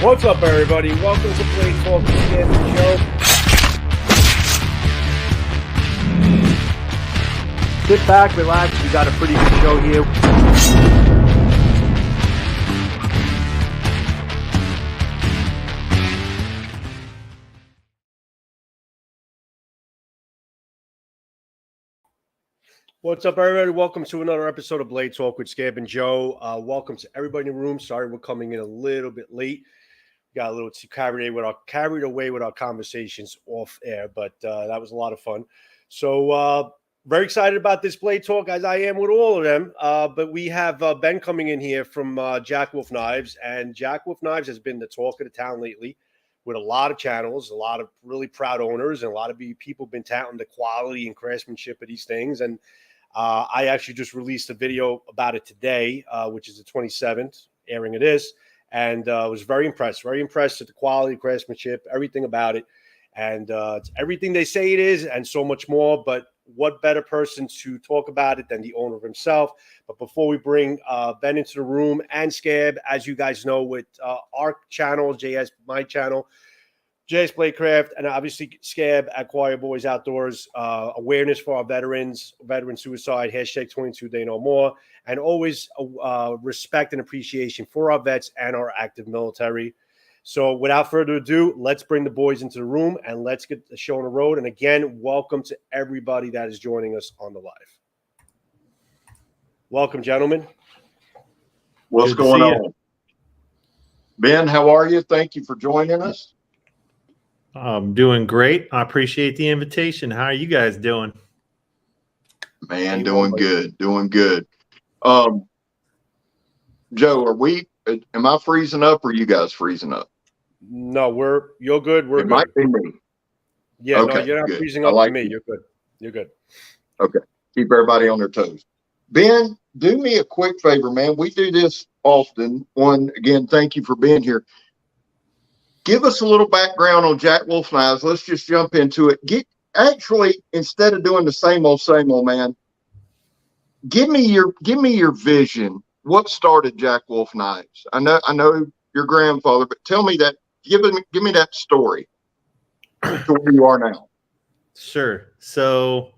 What's up, everybody? Welcome to Blade Talk with SCAB and Joe. Sit back, relax. We got a pretty good show here. What's up, everybody? Welcome to another episode of Blade Talk with SCAB and Joe. Welcome to everybody in the room. Sorry we're coming in a little bit late. Got a little too carried away with our conversations off air, but that was a lot of fun. So very excited about this Blade Talk, as I am with all of them. But we have Ben coming in here from Jack Wolf Knives, and Jack Wolf Knives has been the talk of the town lately with a lot of channels, a lot of really proud owners, and a lot of people been touting the quality and craftsmanship of these things. And I actually just released a video about it today, which is the 27th, airing it is. And was very impressed with the quality, craftsmanship, everything about it. And it's everything they say it is and so much more. But what better person to talk about it than the owner himself? But before we bring Ben into the room and SCAB, as you guys know, with our channel, JS, my channel, JS Bladecraft, and obviously SCAB at Quiet Boys Outdoors, awareness for our veteran suicide, hashtag 22 Day No More, and always respect and appreciation for our vets and our active military. So without further ado, let's bring the boys into the room and let's get the show on the road. And again, welcome to everybody that is joining us on the live. Welcome, gentlemen. What's going on? Ben, how are you? Thank you for joining us. I'm doing great. I appreciate the invitation. How are you guys doing? Man, doing good. Joe, am I freezing up or you guys freezing up? No, you're good. We're good. Might be me. Yeah, okay, no, you're not freezing up to me. You're good. You're good. Okay. Keep everybody on their toes. Ben, do me a quick favor, man. We do this often. Again, thank you for being here. Give us a little background on Jack Wolf Knives. Let's just jump into it. Actually, instead of doing the same old, man, give me your vision. What started Jack Wolf Knives? I know your grandfather, but tell me that. Give me that story to where you are now. Sure. So,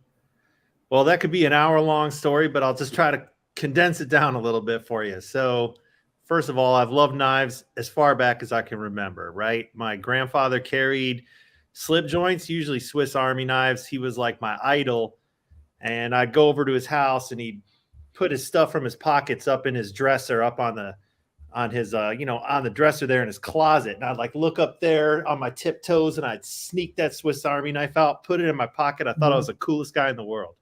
well, that could be an hour-long story, but I'll just try to condense it down a little bit for you. So, first of all, I've loved knives as far back as I can remember, right? My grandfather carried slip joints, usually Swiss Army knives. He was like my idol. And I'd go over to his house and he'd put his stuff from his pockets up in his dresser, up on the dresser there in his closet. And I'd like look up there on my tiptoes and I'd sneak that Swiss Army knife out, put it in my pocket. I thought I was the coolest guy in the world.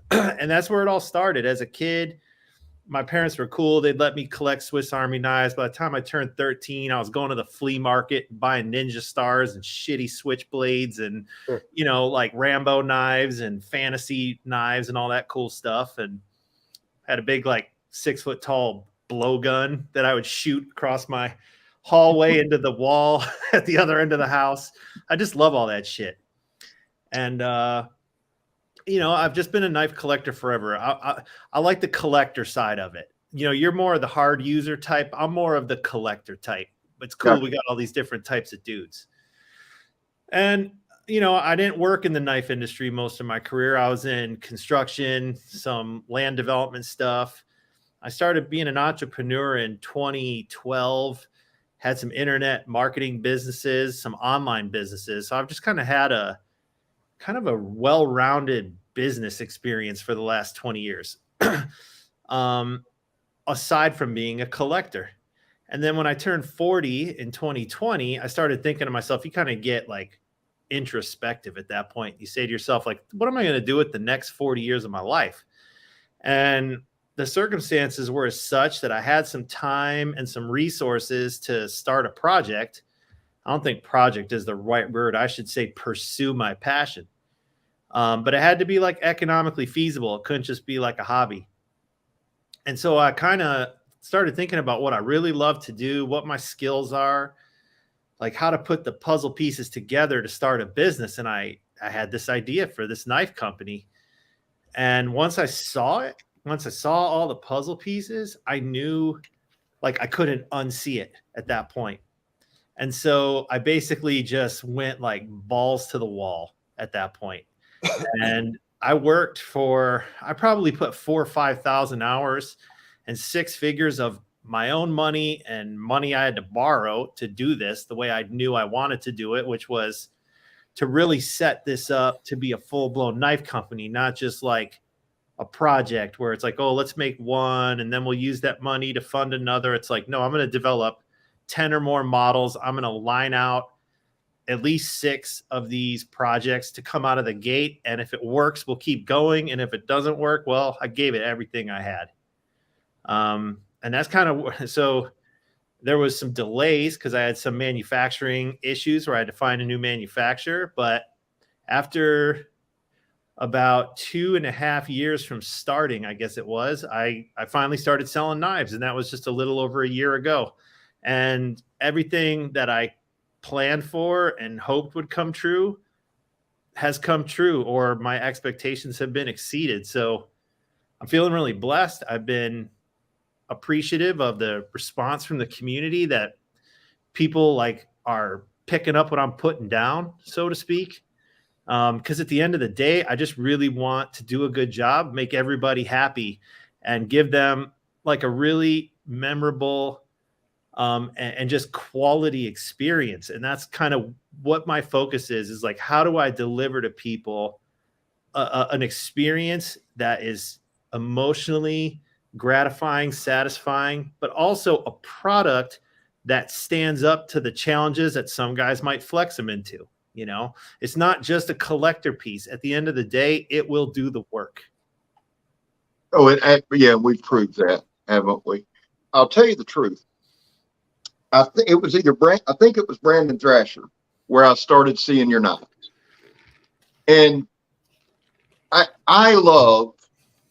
And that's where it all started. As a kid, my parents were cool. They'd let me collect Swiss Army knives. By the time I turned 13, I was going to the flea market and buying Ninja Stars and shitty switchblades and, like Rambo knives and fantasy knives and all that cool stuff. And had a big, 6 foot tall blowgun that I would shoot across my hallway into the wall at the other end of the house. I just love all that shit. And, I've just been a knife collector forever. I like the collector side of it. You're more of the hard user type. I'm more of the collector type. It's cool. Yeah. We got all these different types of dudes. And, I didn't work in the knife industry most of my career. I was in construction, some land development stuff. I started being an entrepreneur in 2012, had some internet marketing businesses, some online businesses. So I've just kind of had a well-rounded business experience for the last 20 years, aside from being a collector. And then when I turned 40 in 2020, I started thinking to myself, you kind of get introspective at that point. You say to yourself, what am I going to do with the next 40 years of my life? And the circumstances were as such that I had some time and some resources to start a project. I don't think project is the right word. I should say pursue my passion. But it had to be economically feasible. It couldn't just be a hobby. And so I kind of started thinking about what I really love to do, what my skills are, how to put the puzzle pieces together to start a business. And I had this idea for this knife company. And once I saw all the puzzle pieces, I knew I couldn't unsee it at that point. And so I basically just went like balls to the wall at that point. And I probably put 4,000 or 5,000 hours and 6 figures of my own money and money I had to borrow to do this the way I knew I wanted to do it, which was to really set this up to be a full-blown knife company, not just like a project where it's like, oh, let's make one and then we'll use that money to fund another. It's like, no, I'm going to develop 10 or more models. I'm going to line out at least 6 of these projects to come out of the gate. And if it works, we'll keep going. And if it doesn't work, well, I gave it everything I had. And that's kind of, so there was some delays because I had some manufacturing issues where I had to find a new manufacturer. But after about 2.5 years from starting, I guess it was, I finally started selling knives, and that was just a little over a year ago. And everything that I planned for and hoped would come true has come true, or my expectations have been exceeded. So I'm feeling really blessed. I've been appreciative of the response from the community, that people like are picking up what I'm putting down, so to speak. Because at the end of the day, I just really want to do a good job, make everybody happy, and give them like a really memorable and just quality experience. And that's kind of what my focus is like, how do I deliver to people an experience that is emotionally gratifying, satisfying, but also a product that stands up to the challenges that some guys might flex them into. You know, it's not just a collector piece. At the end of the day, it will do the work. Oh, yeah, we've proved that, haven't we? I'll tell you the truth. I think it was Brandon Thrasher where I started seeing your knives. And I love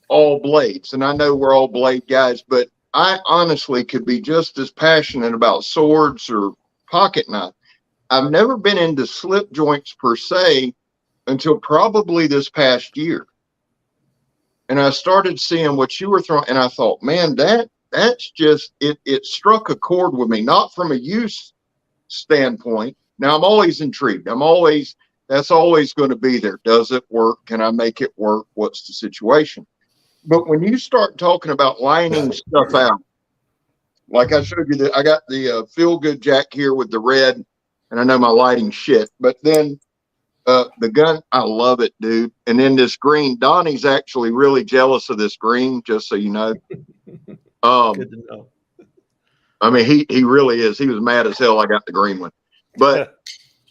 all blades, and I know we're all blade guys, but I honestly could be just as passionate about swords or pocket knife. I've never been into slip joints per se until probably this past year. And I started seeing what you were throwing, and I thought, man, that's just, it struck a chord with me, not from a use standpoint. Now I'm always intrigued. That's always going to be there. Does it work? Can I make it work? What's the situation? But when you start talking about lining stuff out, like I showed you, I got the Feel Good Jack here with the red, and I know my lighting shit, but then the gun, I love it, dude. And then this green, Donnie's actually really jealous of this green, just so you know. Good to know. I mean, he really is. He was mad as hell I got the green one. But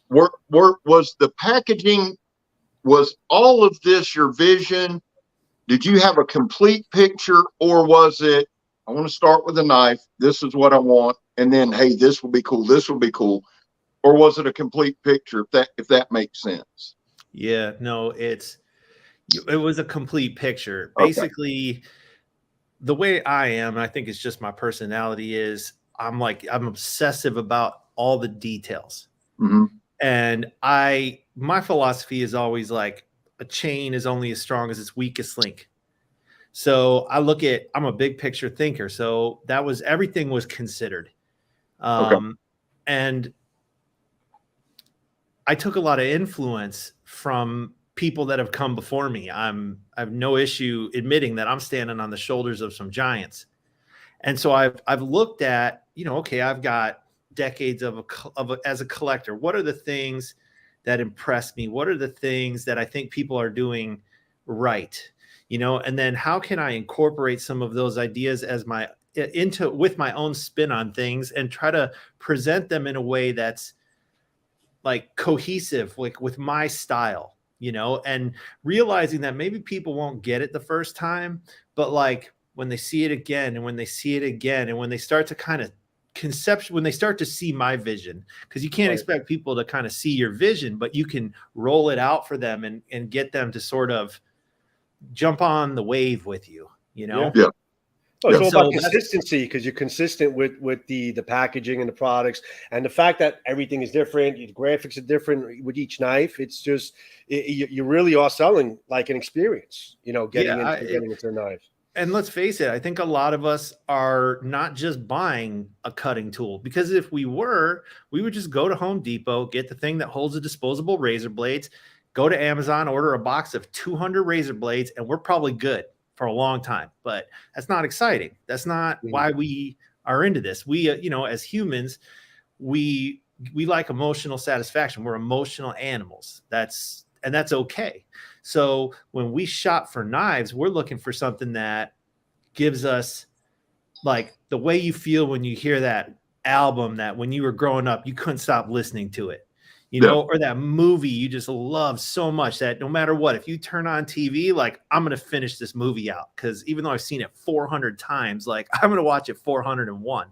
was the packaging, was all of this your vision? Did you have a complete picture, or was it, I want to start with a knife, this is what I want, and then, hey, this will be cool, this will be cool? Or was it a complete picture, if that makes sense? Yeah, no, it was a complete picture. Basically, the way I am, and I think it's just my personality, is I'm obsessive about all the details. Mm-hmm. And my philosophy is always like, a chain is only as strong as its weakest link. So I'm a big picture thinker. So everything was considered. And I took a lot of influence from people that have come before me. I have no issue admitting that I'm standing on the shoulders of some giants. And so I've looked at, okay, I've got decades as a collector. What are the things that impress me? What are the things that I think people are doing right? And then how can I incorporate some of those ideas with my own spin on things and try to present them in a way that's like cohesive, like with my style, and realizing that maybe people won't get it the first time, but like when they see it again and when they see it again, and when they start to kind of when they start to see my vision, because you can't expect people to kind of see your vision, but you can roll it out for them and get them to sort of jump on the wave with you, Yeah. Well, it's all about consistency, because you're consistent with the packaging and the products, and the fact that everything is different. The graphics are different with each knife. It's just you really are selling like an experience, getting into the knives. And let's face it, I think a lot of us are not just buying a cutting tool, because if we were, we would just go to Home Depot, get the thing that holds the disposable razor blades, go to Amazon, order a box of 200 razor blades, and we're probably good for a long time. But that's not exciting. That's not why we are into this. We, as humans, we like emotional satisfaction. We're emotional animals. That's okay. So when we shop for knives, we're looking for something that gives us like the way you feel when you hear that album that when you were growing up, you couldn't stop listening to it, or that movie you just love so much that no matter what, if you turn on TV, like I'm going to finish this movie out. Cause even though I've seen it 400 times, like I'm going to watch it 401.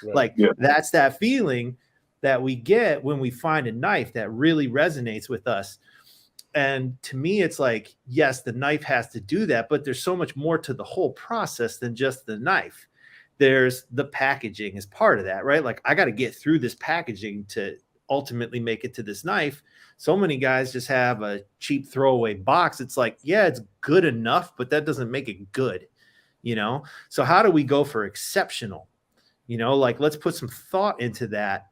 Right. Like that's that feeling that we get when we find a knife that really resonates with us. And to me, it's like, yes, the knife has to do that, but there's so much more to the whole process than just the knife. There's the packaging as part of that, right? Like I got to get through this packaging to ultimately make it to this knife. So many guys just have a cheap throwaway box. It's like, yeah, it's good enough, but that doesn't make it good, So how do we go for exceptional? Like let's put some thought into that.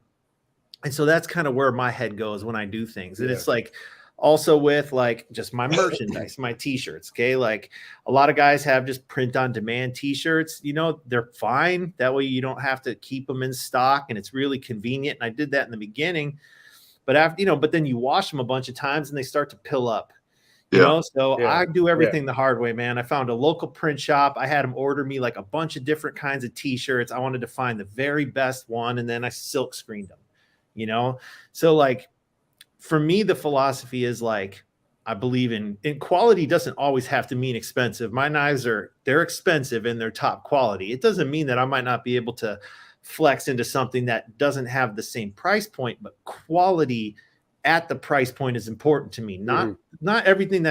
And so that's kind of where my head goes when I do things. And it's like, also with like just my merchandise, my t-shirts. Okay. Like a lot of guys have just print on demand t-shirts, they're fine. That way you don't have to keep them in stock and it's really convenient. And I did that in the beginning, but after, but then you wash them a bunch of times and they start to pill up, so I do everything the hard way, man. I found a local print shop. I had them order me like a bunch of different kinds of t-shirts. I wanted to find the very best one. And then I silk screened them, so like, for me, the philosophy is like, I believe in quality doesn't always have to mean expensive. My knives they're expensive and they're top quality. It doesn't mean that I might not be able to flex into something that doesn't have the same price point, but quality at the price point is important to me. Not everything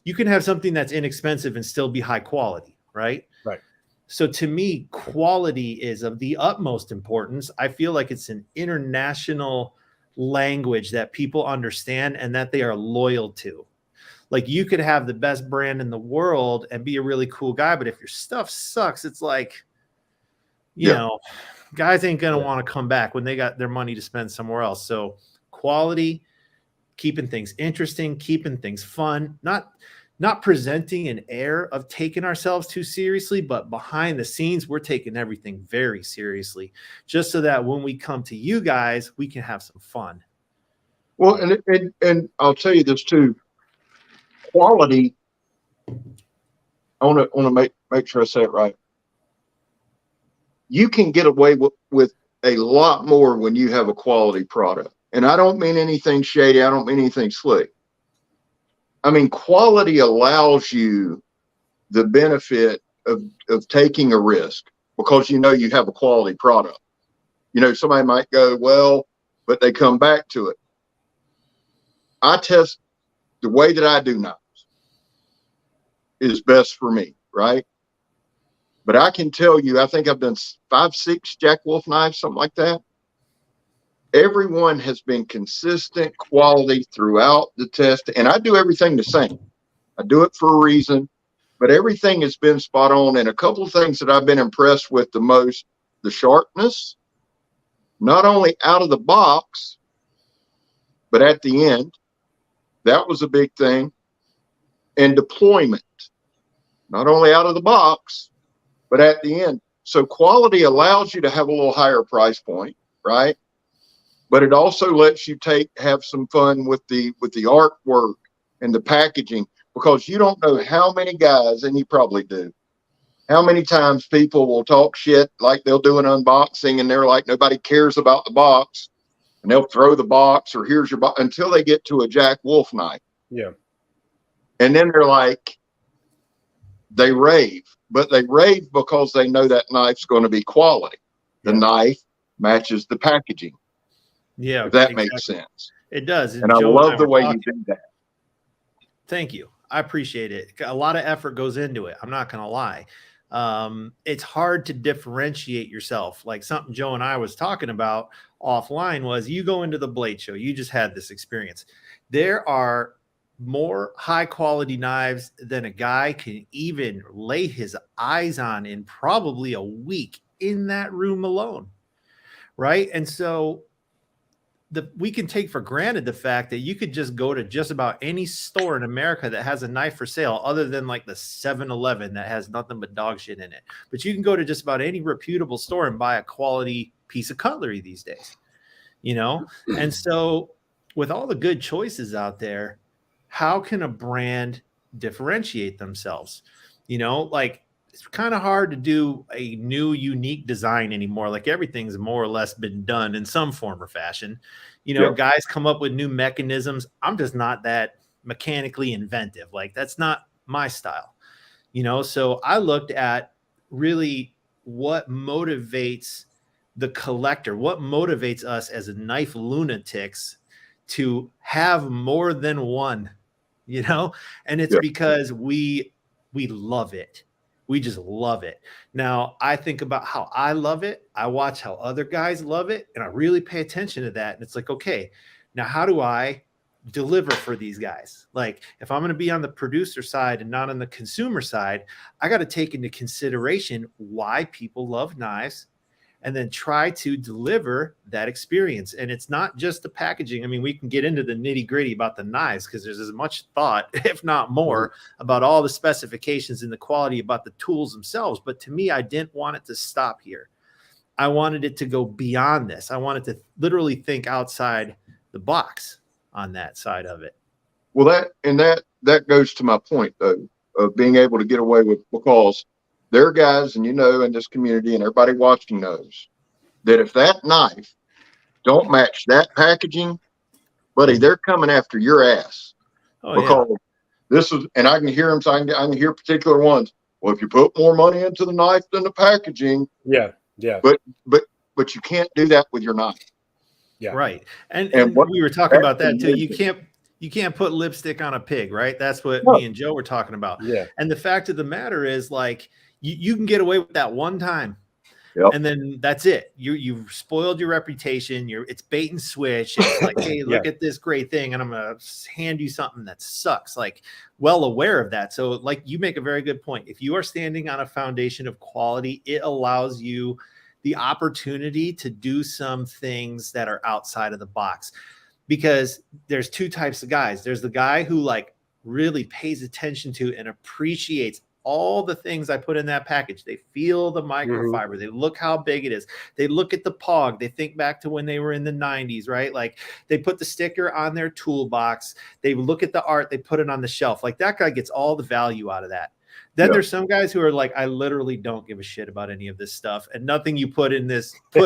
you can have something that's inexpensive and still be high quality, right? Right. So to me, quality is of the utmost importance. I feel like it's an international language that people understand and that they are loyal to. Like you could have the best brand in the world and be a really cool guy, but if your stuff sucks, it's like, guys ain't going to want to come back when they got their money to spend somewhere else. So quality, keeping things interesting, keeping things fun, not presenting an air of taking ourselves too seriously, but behind the scenes, we're taking everything very seriously, just so that when we come to you guys, we can have some fun. Well, and I'll tell you this too, quality. I want to make sure I say it right. You can get away with a lot more when you have a quality product, and I don't mean anything shady. I don't mean anything slick. I mean, quality allows you the benefit of taking a risk because you have a quality product. Somebody might go, well, but they come back to it. I test the way that I do knives is best for me, right? But I can tell you, I think I've done 5, 6 Jack Wolf knives, something like that. Everyone has been consistent quality throughout the test, and I do everything the same. I do it for a reason, but everything has been spot on. And a couple of things that I've been impressed with the most, the sharpness, not only out of the box, but at the end. That was a big thing. And deployment, not only out of the box, but at the end. So quality allows you to have a little higher price point, right? But it also lets you have some fun with the artwork and the packaging, because you don't know how many guys, and you probably do, how many times people will talk shit, like they'll do an unboxing and they're like, nobody cares about the box, and they'll throw the box or here's your box until they get to a Jack Wolf knife. Yeah. And then they're like, they rave, but they rave because they know that knife's going to be quality. The knife matches the packaging. Yeah, if that makes sense. It does. And I love the way you do that. Thank you. I appreciate it. A lot of effort goes into it. I'm not going to lie. It's hard to differentiate yourself. Like something Joe and I was talking about offline was, you go into the blade show, you just had this experience. There are more high quality knives than a guy can even lay his eyes on in probably a week in that room alone. Right. And so we can take for granted the fact that you could just go to just about any store in America that has a knife for sale, other than like the 7-Eleven that has nothing but dog shit in it. But you can go to just about any reputable store and buy a quality piece of cutlery these days, And so with all the good choices out there, how can a brand differentiate themselves? Like, it's kind of hard to do a new, unique design anymore. Like, everything's more or less been done in some form or fashion. Guys come up with new mechanisms. I'm just not that mechanically inventive. Like, that's not my style. So I looked at really what motivates the collector, what motivates us as knife lunatics to have more than one, and it's because we love it. We just love it. Now, I think about how I love it. I watch how other guys love it, and I really pay attention to that. And it's like, okay, now how do I deliver for these guys? Like, if I'm going to be on the producer side and not on the consumer side, I got to take into consideration why people love knives, and then try to deliver that experience. And it's not just the packaging. I mean, we can get into the nitty gritty about the knives, because there's as much thought, if not more, about all the specifications and the quality about the tools themselves. But to me, I didn't want it to stop here. I wanted it to go beyond this. I wanted to literally think outside the box on that side of it. Well, that goes to my point, though, of being able to get away with, because there are guys, and in this community, and everybody watching knows that if that knife don't match that packaging, buddy, they're coming after your ass. Because this is, and I can hear them saying, I can hear particular ones. Well, if you put more money into the knife than the packaging, but you can't do that with your knife. Yeah, right. And we were talking about that too. You can't put lipstick on a pig, right? That's what me and Joe were talking about. Yeah. And the fact of the matter is, like, you can get away with that one time. Yep. And then that's it. You've spoiled your reputation. It's bait and switch. It's like, hey, look at this great thing, and I'm gonna hand you something that sucks. Like, well aware of that. So, like, you make a very good point. If you are standing on a foundation of quality, it allows you the opportunity to do some things that are outside of the box. Because there's two types of guys. There's the guy who, like, really pays attention to and appreciates all the things I put in that package. They feel the microfiber. They look how big it is. They look at the POG. They think back to when they were in the 90s, right? Like, they put the sticker on their toolbox. They look at the art. They put it on the shelf. Like, that guy gets all the value out of that. Then there's some guys who are like, I literally don't give a shit about any of this stuff, and nothing you put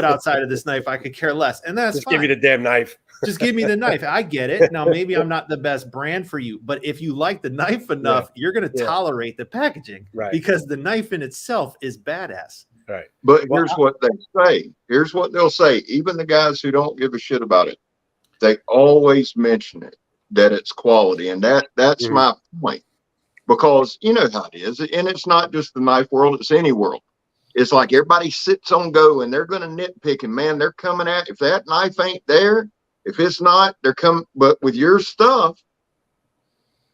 outside of this knife, I could care less. And that's just fine. Give me the damn knife. Just give me the knife. I get it. Now, maybe I'm not the best brand for you, but if you like the knife enough, you're going to tolerate the packaging, because the knife in itself is badass. Right. But here's what they say. Here's what they'll say. Even the guys who don't give a shit about it, they always mention it, that it's quality. And that's my point. Because you know how it is. And it's not just the knife world, it's any world. It's like everybody sits on go, and they're going to nitpick, and man, they're coming at, if that knife ain't there, if it's not, they're coming. But with your stuff,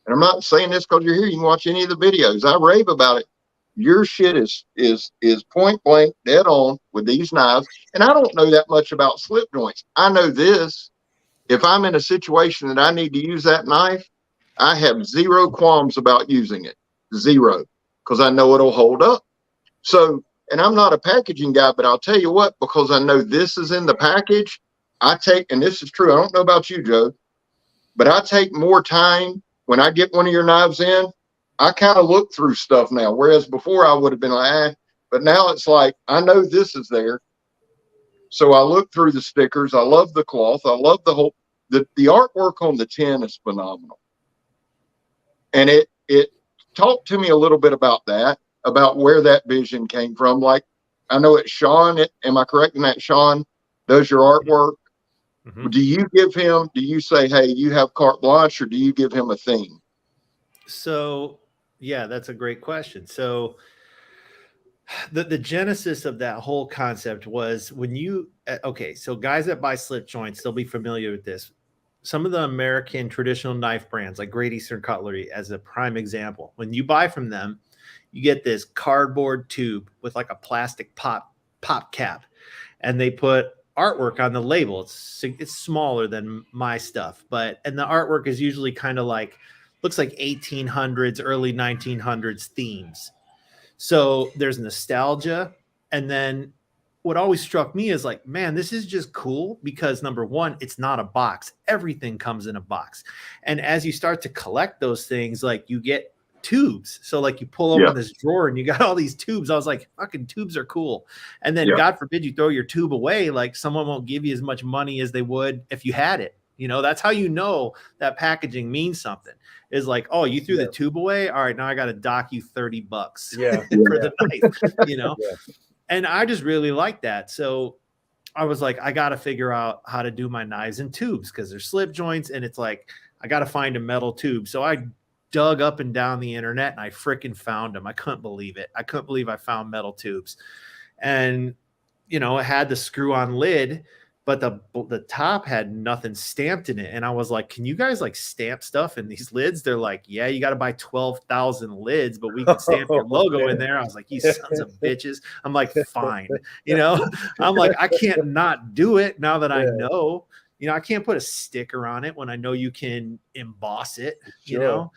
and I'm not saying this because you're here, you can watch any of the videos. I rave about it. Your shit is point blank, dead on with these knives. And I don't know that much about slip joints. I know this. If I'm in a situation that I need to use that knife, I have zero qualms about using it. Zero. Because I know it'll hold up. So, and I'm not a packaging guy, but I'll tell you what, because I know this is in the package, I take, and this is true, I don't know about you, Joe, but I take more time when I get one of your knives in. I kind of look through stuff now, whereas before I would have been like, but now it's like, I know this is there. So I look through the stickers. I love the cloth. I love the artwork on the tin is phenomenal. And it talked to me a little bit about that, about where that vision came from. Like, I know it's Sean. Am I correct in that Sean does your artwork? Mm-hmm. Do you say, hey, you have carte blanche, or do you give him a theme? So, yeah, that's a great question. So the genesis of that whole concept was when so guys that buy slip joints, they'll be familiar with this. some of the American traditional knife brands like Great Eastern Cutlery as a prime example. When you buy from them, you get this cardboard tube with like a plastic pop cap, and they put artwork on the label. It's smaller than my stuff, and the artwork is usually kind of like, looks like 1800s, early 1900s themes. So there's nostalgia. And then what always struck me is like, man, this is just cool because number one, it's not a box. Everything comes in a box. And as you start to collect those things, like you get tubes. So like you pull open this drawer and you got all these tubes. I was like, fucking tubes are cool. And then God forbid you throw your tube away, like someone won't give you as much money as they would if you had it. You know, that's how you know that packaging means something. Is like, oh, you threw the tube away. All right, now I got to dock you $30 for the knife, you know? And I just really like that. So I was like, I got to figure out how to do my knives in tubes because they're slip joints. And it's like, I got to find a metal tube. So I dug up and down the internet and I freaking found them. I couldn't believe it. I couldn't believe I found metal tubes. And, you know, it had the screw on lid, but the top had nothing stamped in it. And I was like, can you guys like stamp stuff in these lids? They're like, yeah, you got to buy 12,000 lids, but we can stamp your logo in there. I was like, you sons of bitches. I'm like, fine. You know, I'm like, I can't not do it now that I know, you know, I can't put a sticker on it when I know you can emboss it, you know?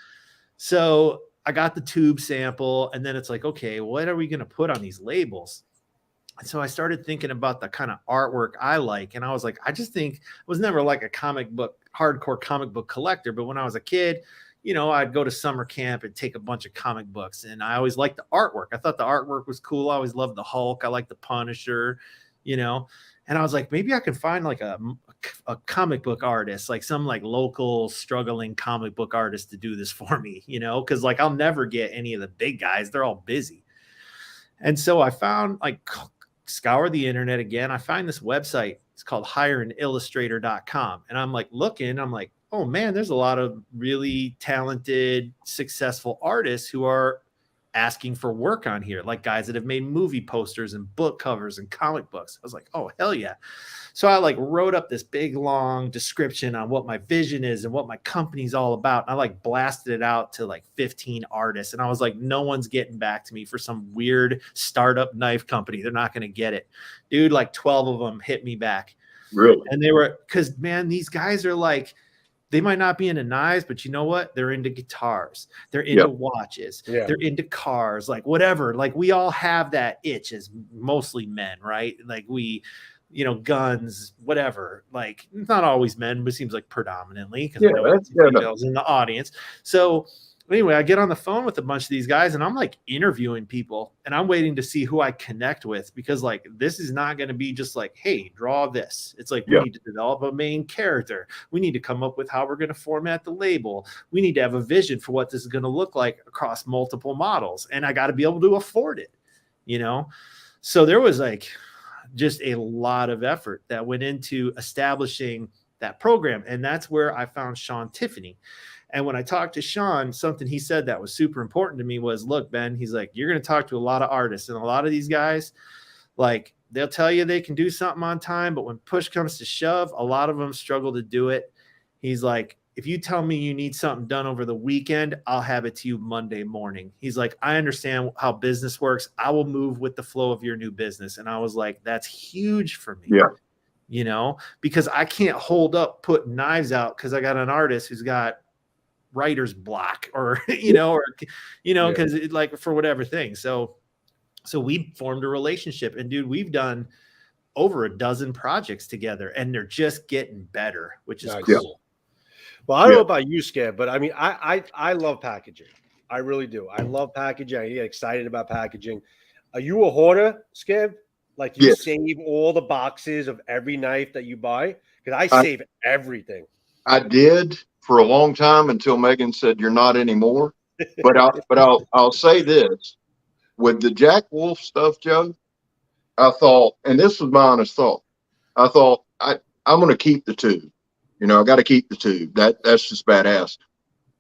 So I got the tube sample and then it's like, okay, what are we going to put on these labels? And so I started thinking about the kind of artwork I like. And I was like, I just think I was never like a hardcore comic book collector. But when I was a kid, you know, I'd go to summer camp and take a bunch of comic books. And I always liked the artwork. I thought the artwork was cool. I always loved the Hulk. I liked the Punisher, you know. And I was like, maybe I can find like a comic book artist, like some like local struggling comic book artist to do this for me, you know, because like I'll never get any of the big guys. They're all busy. And so I found like, scour the internet again. I find this website. It's called hireanillustrator.com. And I'm like looking, I'm like, oh man, there's a lot of really talented, successful artists who are asking for work on here, like guys that have made movie posters and book covers and comic books. I was like, oh, hell yeah. So I like wrote up this big, long description on what my vision is and what my company's all about. And I like blasted it out to like 15 artists. And I was like, no one's getting back to me for some weird startup knife company. They're not going to get it. Dude, like 12 of them hit me back. Really? And they were, because man, these guys are like, they might not be into knives, but you know what? They're into guitars. They're into watches. They're into cars, like whatever. Like we all have that itch as mostly men, right? Like we, you know, guns, whatever. Like not always men, but it seems like predominantly because I know females in the audience. So anyway, I get on the phone with a bunch of these guys and I'm like interviewing people and I'm waiting to see who I connect with because like this is not going to be just like, hey, draw this. It's like we need to develop a main character. We need to come up with how we're going to format the label. We need to have a vision for what this is going to look like across multiple models. And I got to be able to afford it, you know? So there was like just a lot of effort that went into establishing that program. And that's where I found Sean Tiffany. And when I talked to Sean, something he said that was super important to me was, look, Ben, he's like, you're going to talk to a lot of artists and a lot of these guys, like they'll tell you they can do something on time, but when push comes to shove, a lot of them struggle to do it. He's like, if you tell me you need something done over the weekend, I'll have it to you Monday morning. He's like, I understand how business works. I will move with the flow of your new business. And I was like, that's huge for me. Yeah. You know, because I can't hold up putting knives out because I got an artist who's got writer's block or because like for whatever thing. So we formed a relationship and dude, we've done over a dozen projects together and they're just getting better, which is cool. Well, I don't know about you, SCAB, but I mean, I love packaging. I really do. I love packaging. I get excited about packaging. Are you a hoarder, SCAB? Like you save all the boxes of every knife that you buy? Because I save everything. I did for a long time until Megan said you're not anymore. But I'll say this with the Jack Wolf stuff, Joe. I thought, and this was my honest thought. I thought I'm going to keep the tube. You know, I got to keep the tube. That's just badass.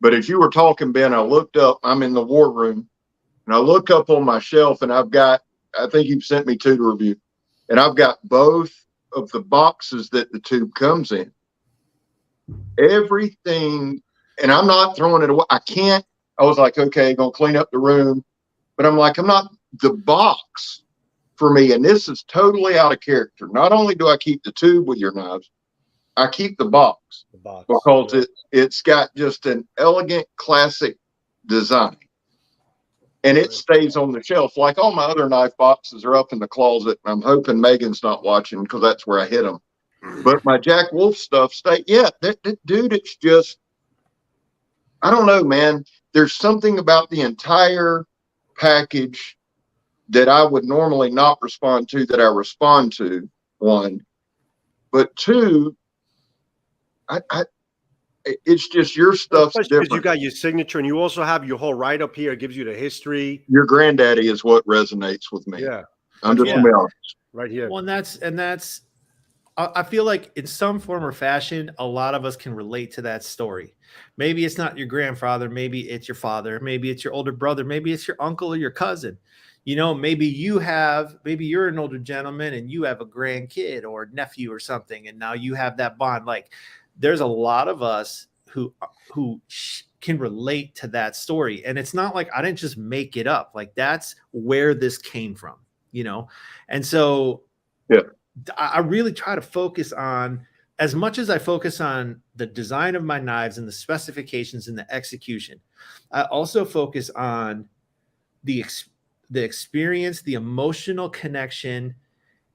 But as you were talking, Ben, I looked up. I'm in the war room, and I look up on my shelf, and I've got. I think you've sent me two to review, and I've got both of the boxes that the tube comes in. everything, and I'm not throwing it away. I was like, okay, gonna clean up the room. But I'm like, the box for me, and this is totally out of character. Not only do I keep the tube with your knives, I keep the box because it's got just an elegant, classic design. And it stays on the shelf. Like all my other knife boxes are up in the closet. And I'm hoping Megan's not watching because that's where I hid them. But my Jack Wolf stuff dude, it's just, I don't know, man. There's something about the entire package that I would normally not respond to that I respond to, one. But two, it's just your stuff's different. You got your signature, and you also have your whole write up here. It gives you the history. Your granddaddy is what resonates with me. Yeah, I'm just gonna be honest. Right here. Well, and that's. I feel like in some form or fashion, a lot of us can relate to that story. Maybe it's not your grandfather, maybe it's your father, maybe it's your older brother, maybe it's your uncle or your cousin. You know, maybe you're an older gentleman and you have a grandkid or nephew or something, and now you have that bond. Like, there's a lot of us who can relate to that story. And it's not like I didn't just make it up. Like, that's where this came from, you know? And so yeah. I really try to focus on, as much as I focus on the design of my knives and the specifications and the execution, I also focus on the experience, the emotional connection,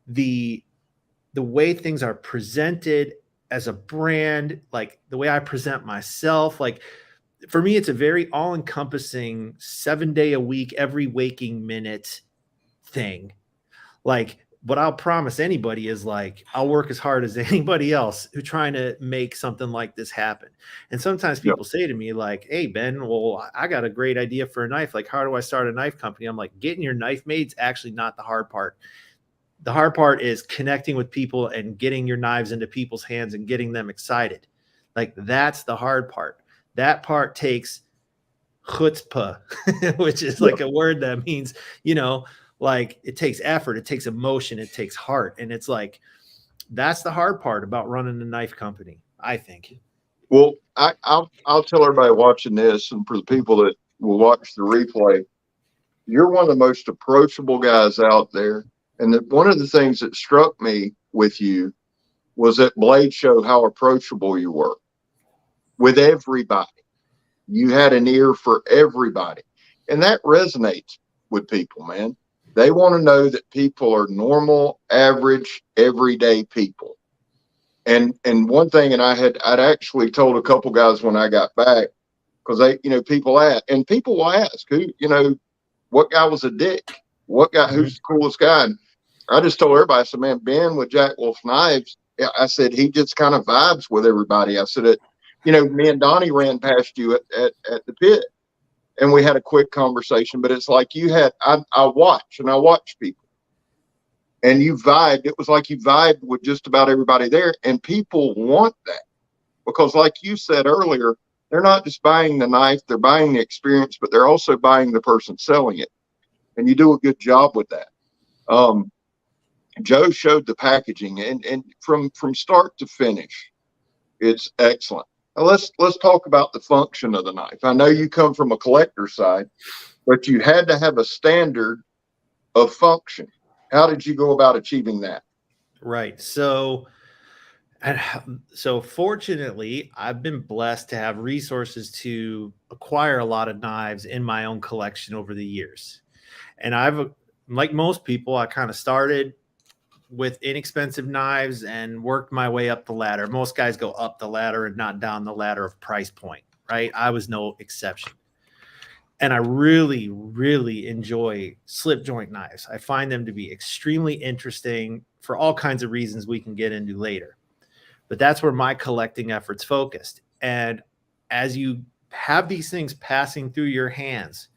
the way things are presented as a brand, like the way I present myself. Like, for me, it's a very all-encompassing 7-day a week, every waking minute thing. Like, what I'll promise anybody is, like, I'll work as hard as anybody else who's trying to make something like this happen. And sometimes people say to me, like, hey, Ben, well, I got a great idea for a knife. Like, how do I start a knife company? I'm like, getting your knife made is actually not the hard part. The hard part is connecting with people and getting your knives into people's hands and getting them excited. Like, that's the hard part. That part takes chutzpah, which is like a word that means, you know, like, it takes effort, it takes emotion, it takes heart. And it's like, that's the hard part about running a knife company, I think. Well, I'll tell everybody watching this, and for the people that will watch the replay, you're one of the most approachable guys out there. And one of the things that struck me with you was at Blade Show, how approachable you were with everybody. You had an ear for everybody. And that resonates with people, man. They want to know that people are normal, average, everyday people. And one thing, and I'd actually told a couple guys when I got back, because people ask, and people will ask, what guy was a dick? What guy, who's the coolest guy? And I just told everybody, I said, man, Ben with Jack Wolf Knives, I said, he just kind of vibes with everybody. I said, me and Donnie ran past you at the pit, and we had a quick conversation, but it's like I watch people, and you vibed. It was like you vibed with just about everybody there, and people want that because, like you said earlier, they're not just buying the knife, they're buying the experience, but they're also buying the person selling it, and you do a good job with that. Joe showed the packaging, and from start to finish, it's excellent. Now let's talk about the function of the knife. I know you come from a collector side, but you had to have a standard of function. How did you go about achieving that? Right. So fortunately, I've been blessed to have resources to acquire a lot of knives in my own collection over the years. And like most people, I kind of started with inexpensive knives and worked my way up the ladder. Most guys go up the ladder and not down the ladder of price point, right? I was no exception. And I really, really enjoy slip joint knives. I find them to be extremely interesting for all kinds of reasons we can get into later. But that's where my collecting efforts focused. And as you have these things passing through your hands,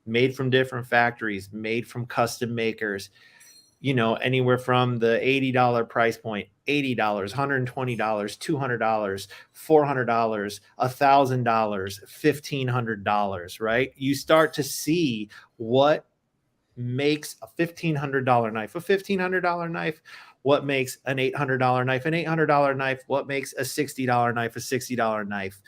made from different factories, made from custom makers, anywhere from the $80 price point, $80, $120, $200, $400, $1,000, $1,500, right? You start to see what makes a $1,500 knife a $1,500 knife, what makes an $800 knife an $800 knife, what makes a $60 knife a $60 knife.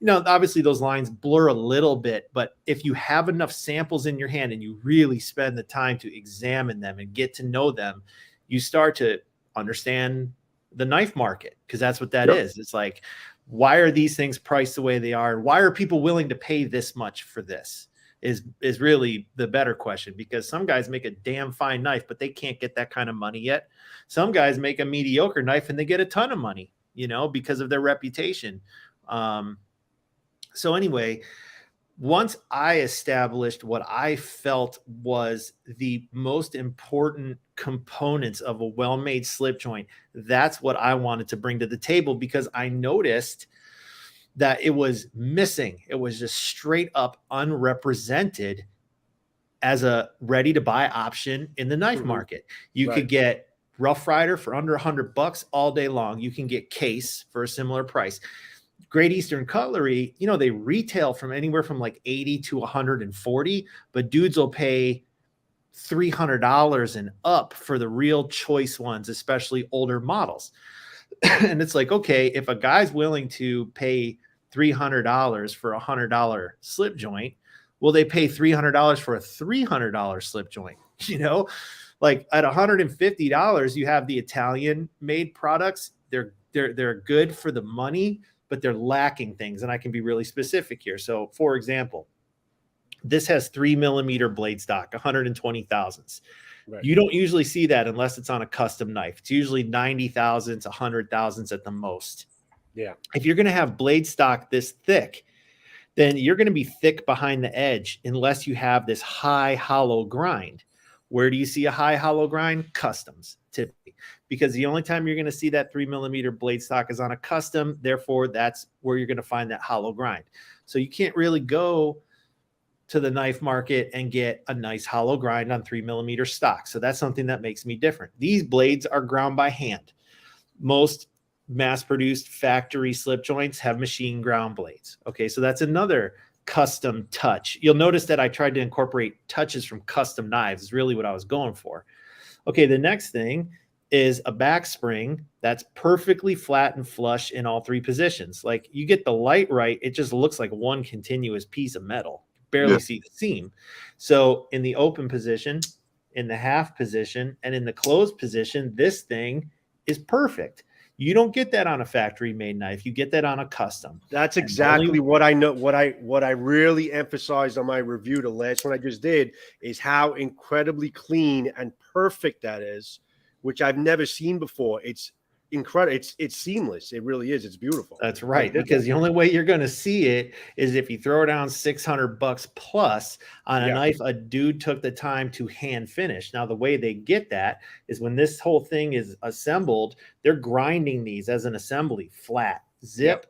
You know, obviously those lines blur a little bit, but if you have enough samples in your hand and you really spend the time to examine them and get to know them, you start to understand the knife market, because that's what that is. It's like, why are these things priced the way they are? Why are people willing to pay this much for this is really the better question, because some guys make a damn fine knife, but they can't get that kind of money yet. Some guys make a mediocre knife and they get a ton of money, you know, because of their reputation. So anyway, once I established what I felt was the most important components of a well-made slip joint, that's what I wanted to bring to the table, because I noticed that it was missing. It was just straight up unrepresented as a ready to buy option in the knife market. You could get Rough Rider for under $100 all day long. You can get Case for a similar price. Great Eastern Cutlery, you know, they retail from anywhere from like 80 to 140, but dudes will pay $300 and up for the real choice ones, especially older models. And it's like, okay, if a guy's willing to pay $300 for a $100 slip joint, will they pay $300 for a $300 slip joint? You know, like at $150, you have the Italian made products. They're good for the money, but they're lacking things. And I can be really specific here. So for example, this has 3mm blade stock, 120 thousandths. Right. You don't usually see that unless it's on a custom knife. It's usually 90 thousandths, 100 thousandths at the most. Yeah. If you're going to have blade stock this thick, then you're going to be thick behind the edge unless you have this high hollow grind. Where do you see a high hollow grind? Customs, typically, because the only time you're going to see that 3mm blade stock is on a custom. Therefore, that's where you're going to find that hollow grind. So you can't really go to the knife market and get a nice hollow grind on 3mm stock. So that's something that makes me different. These blades are ground by hand. Most mass-produced factory slip joints have machine ground blades. Okay, so that's another custom touch. You'll notice that I tried to incorporate touches from custom knives is really what I was going for. Okay, the next thing is a back spring that's perfectly flat and flush in all three positions. Like you get the light right, it just looks like one continuous piece of metal. Barely see the seam. So in the open position, in the half position, and in the closed position, this thing is perfect. You don't get that on a factory made knife. You get that on a custom. That's exactly what I know. What I really emphasized on my review, the last one I just did, is how incredibly clean and perfect that is, which I've never seen before. It's incredible. It's seamless. It really is. It's beautiful. That's right. Because the only way you're going to see it is if you throw down $600 plus on a knife a dude took the time to hand finish. Now, the way they get that is when this whole thing is assembled, they're grinding these as an assembly, flat, zip.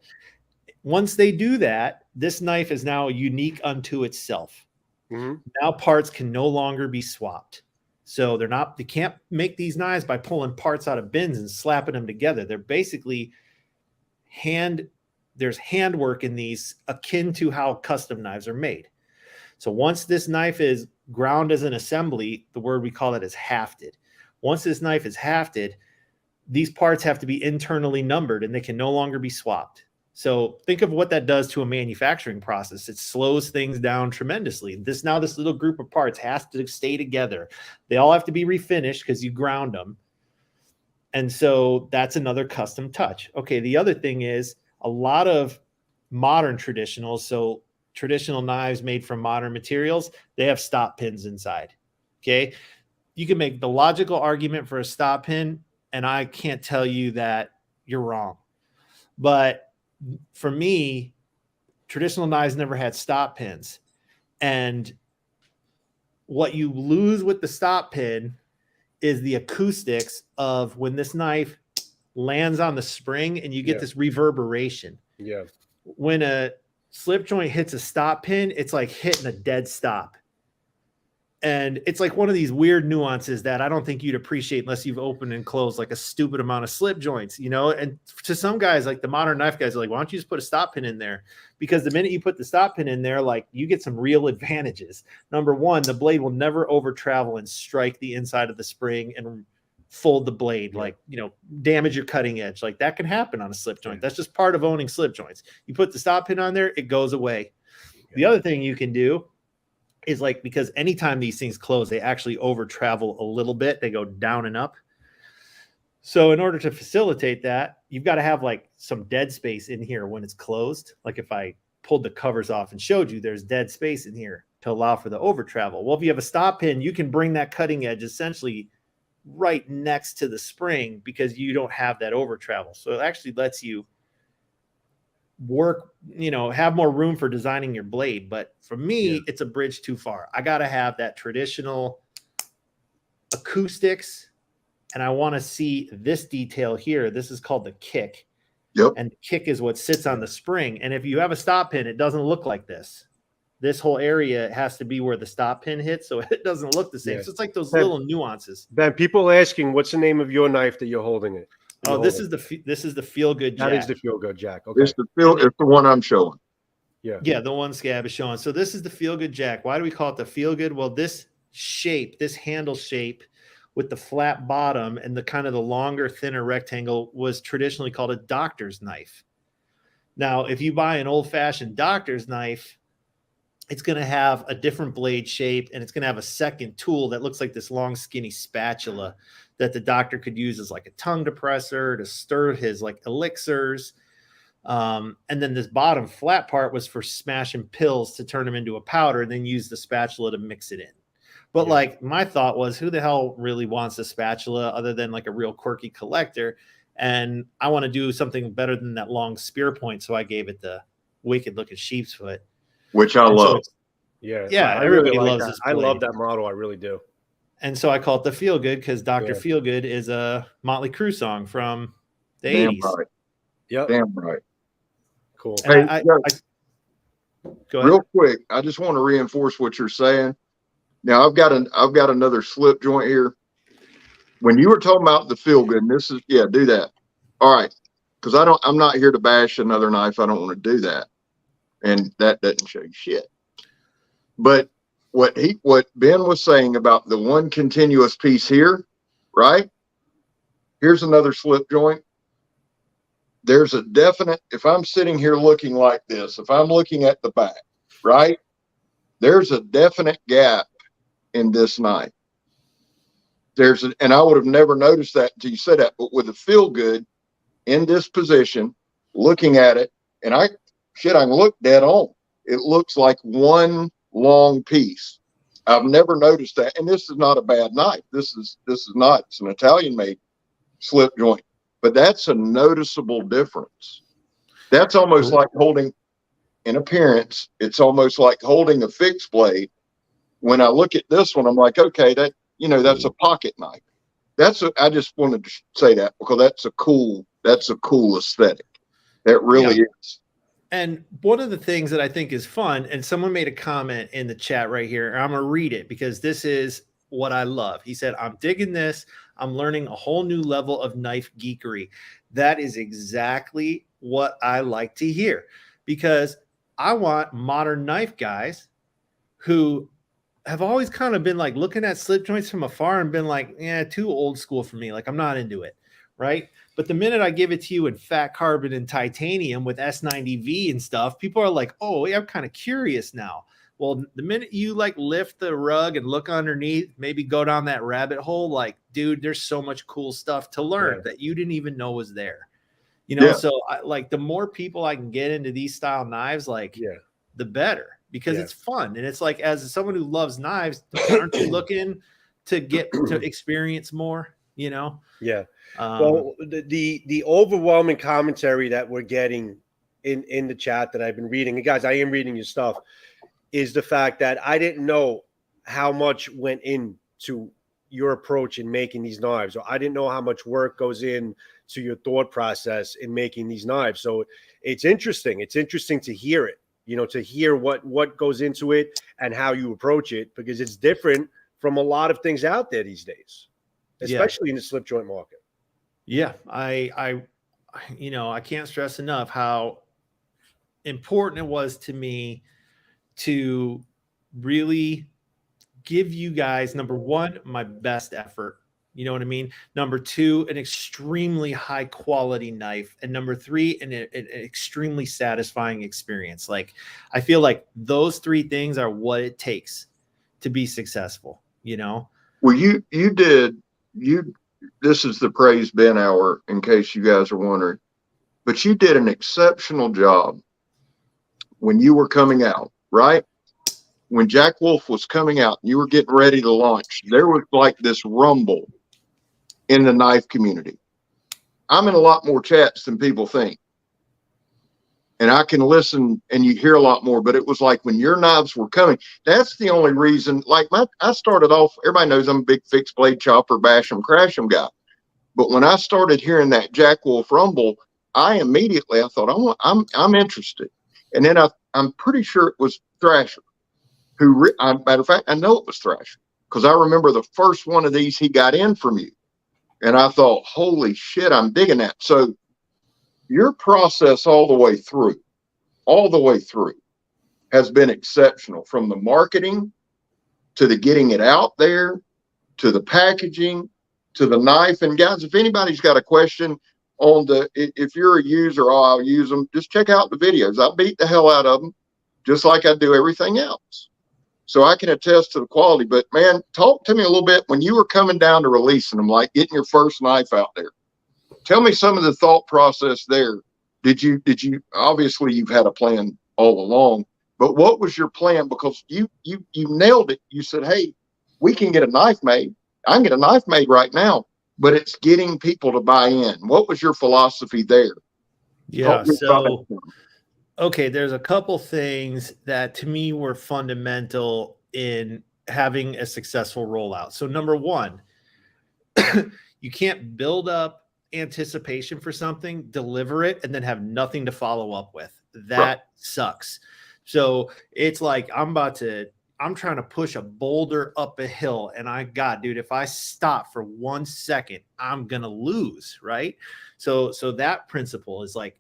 Once they do that, this knife is now unique unto itself. Now parts can no longer be swapped. So they can't make these knives by pulling parts out of bins and slapping them together. They're basically there's handwork in these akin to how custom knives are made. So once this knife is ground as an assembly, the word we call it is hafted. Once this knife is hafted, these parts have to be internally numbered and they can no longer be swapped. So think of what that does to a manufacturing process. It slows things down tremendously. This little group of parts has to stay together. They all have to be refinished because you ground them. And so that's another custom touch. Okay, the other thing is a lot of modern traditionals, so traditional knives made from modern materials, they have stop pins inside. Okay, you can make the logical argument for a stop pin, and I can't tell you that you're wrong. But for me, traditional knives never had stop pins. And what you lose with the stop pin is the acoustics of when this knife lands on the spring and you get this reverberation. Yeah. When a slip joint hits a stop pin, it's like hitting a dead stop. And it's like one of these weird nuances that I don't think you'd appreciate unless you've opened and closed like a stupid amount of slip joints, you know? And to some guys, like the modern knife guys are like, why don't you just put a stop pin in there? Because the minute you put the stop pin in there, like you get some real advantages. Number one, the blade will never over travel and strike the inside of the spring and fold the blade, like, you know, damage your cutting edge. Like that can happen on a slip joint. That's just part of owning slip joints. You put the stop pin on there, it goes away. The other thing you can do is like, because anytime these things close, they actually over travel a little bit. They go down and up. So in order to facilitate that, you've got to have like some dead space in here when it's closed. Like if I pulled the covers off and showed you, there's dead space in here to allow for the over travel. Well, if you have a stop pin, you can bring that cutting edge essentially right next to the spring because you don't have that over travel. So it actually lets you work, you know, have more room for designing your blade. But for me, it's a bridge too far. I got to have that traditional acoustics. And I want to see this detail here. This is called the kick. Yep. And the kick is what sits on the spring. And if you have a stop pin, it doesn't look like this. This whole area has to be where the stop pin hits, so it doesn't look the same. So it's like those little nuances. Ben, people asking, what's the name of your knife that you're holding it? This is the Feel Good Jack. That is the Feel Good Jack. Okay. It's the one I'm showing. Yeah, the one SCAB is showing. So this is the Feel Good Jack. Why do we call it the Feel Good? Well, this shape, this handle shape with the flat bottom and the kind of the longer, thinner rectangle was traditionally called a doctor's knife. Now, if you buy an old-fashioned doctor's knife, it's going to have a different blade shape, and it's going to have a second tool that looks like this long, skinny spatula that the doctor could use as like a tongue depressor to stir his like elixirs. And then this bottom flat part was for smashing pills to turn them into a powder and then use the spatula to mix it in. But like my thought was, who the hell really wants a spatula other than like a real quirky collector? And I want to do something better than that long spear point. So I gave it the wicked looking sheep's foot, which I love. So I really everybody like loves that. this I blade. love that model. I really do. And so I call it the Feel Good because Dr. Feelgood is a Motley Crue song from the 80s. Right. Yep. Damn right. Cool. And Hey, go ahead. real quick, I just want to reinforce what you're saying. Now I've got another slip joint here. When you were talking about the Feel Good, and this is do that. All right. Because I'm not here to bash another knife. I don't want to do that. And that doesn't show you shit. But what Ben was saying about the one continuous piece here, right? Here's another slip joint. There's a definite, if I'm sitting here looking like this, if I'm looking at the back, right? There's a definite gap in this knife. And I would have never noticed that until you said that, but with the Feel Good in this position, looking at it, and I can look dead on. It looks like one long piece. I've never noticed that. And this is not a bad knife. This is not, it's an Italian made slip joint, but that's a noticeable difference. That's almost like holding, in appearance, it's almost like holding a fixed blade. When I look at this one, I'm like, okay, that's a pocket knife. I just wanted to say that because that's a cool aesthetic. That really is. And one of the things that I think is fun, and someone made a comment in the chat right here, and I'm going to read it because this is what I love. He said, I'm digging this. I'm learning a whole new level of knife geekery. That is exactly what I like to hear because I want modern knife guys who have always kind of been like looking at slip joints from afar and been like, too old school for me. Like I'm not into it. Right. But the minute I give it to you in fat carbon and titanium with S90V and stuff, people are like, oh, I'm kind of curious now. Well, the minute you like lift the rug and look underneath, maybe go down that rabbit hole, like, dude, there's so much cool stuff to learn that you didn't even know was there. So the more people I can get into these style knives, the better because it's fun. And it's like, as someone who loves knives, aren't you looking to get to experience more, Yeah. Well, the overwhelming commentary that we're getting in the chat that I've been reading, and guys, I am reading your stuff, is the fact that I didn't know how much went into your approach in making these knives. Or I didn't know how much work goes in to your thought process in making these knives. So it's interesting. It's interesting to hear it, to hear what goes into it and how you approach it, because it's different from a lot of things out there these days, especially in the slip joint market. Yeah, I can't stress enough how important it was to me to really give you guys, number one, my best effort You know what I mean? Number two, an extremely high quality knife. And number three, an extremely satisfying experience. Like, I feel like those three things are what it takes to be successful, you know? Well, this is the praise Ben hour, in case you guys are wondering, but you did an exceptional job when you were coming out, right? When Jack Wolf was coming out and you were getting ready to launch, there was like this rumble in the knife community. I'm in a lot more chats than people think. And I can listen and you hear a lot more, but it was like when your knives were coming, that's the only reason. Like I started off, everybody knows I'm a big fixed blade chopper, bash 'em, crash 'em guy. But when I started hearing that Jack Wolf rumble, I thought, I'm interested. And then I'm pretty sure it was Thrasher matter of fact, I know it was Thrasher because I remember the first one of these he got in from you. And I thought, holy shit, I'm digging that. So your process all the way through has been exceptional, from the marketing to the getting it out there, to the packaging, to the knife. And guys, if anybody's got a question on if you're a user, I'll use them, just check out the videos. I beat the hell out of them, just like I do everything else. So I can attest to the quality. But man, talk to me a little bit when you were coming down to releasing them, like getting your first knife out there. Tell me some of the thought process there. Did you obviously you've had a plan all along, but what was your plan? Because you nailed it. You said, hey, we can get a knife made. I can get a knife made right now, but it's getting people to buy in. What was your philosophy there? Yeah. So, okay, there's a couple things that to me were fundamental in having a successful rollout. So number one, you can't build up anticipation for something, deliver it, and then have nothing to follow up with. That sucks. So it's like I'm trying to push a boulder up a hill, and dude, if I stop for 1 second, I'm gonna lose, right? So that principle is like,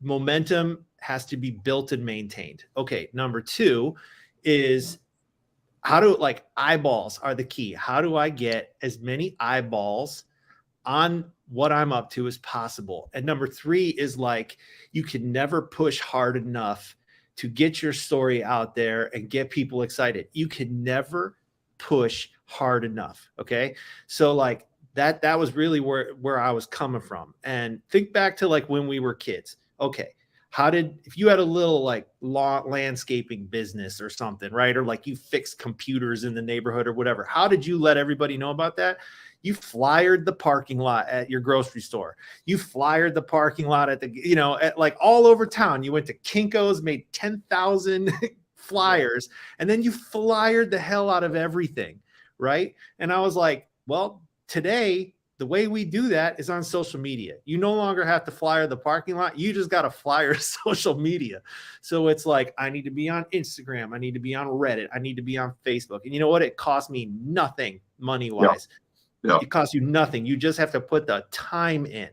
momentum has to be built and maintained. Okay, number two is eyeballs are the key. How do I get as many eyeballs on what I'm up to as possible? And number three is like, you can never push hard enough to get your story out there and get people excited. You can never push hard enough. Okay. So like that was really where I was coming from. And think back to like when we were kids. Okay. If you had a little like landscaping business or something, right? Or like you fixed computers in the neighborhood or whatever, how did you let everybody know about that? You flyered the parking lot at your grocery store. You flyered the parking lot at at like all over town. You went to Kinko's, made 10,000 flyers, and then you flyered the hell out of everything, right? And I was like, well, today, the way we do that is on social media. You no longer have to flyer the parking lot. You just got to flyer social media. So it's like, I need to be on Instagram. I need to be on Reddit. I need to be on Facebook. And you know what? It costs me nothing money-wise. Yeah. It costs you nothing. You just have to put the time in.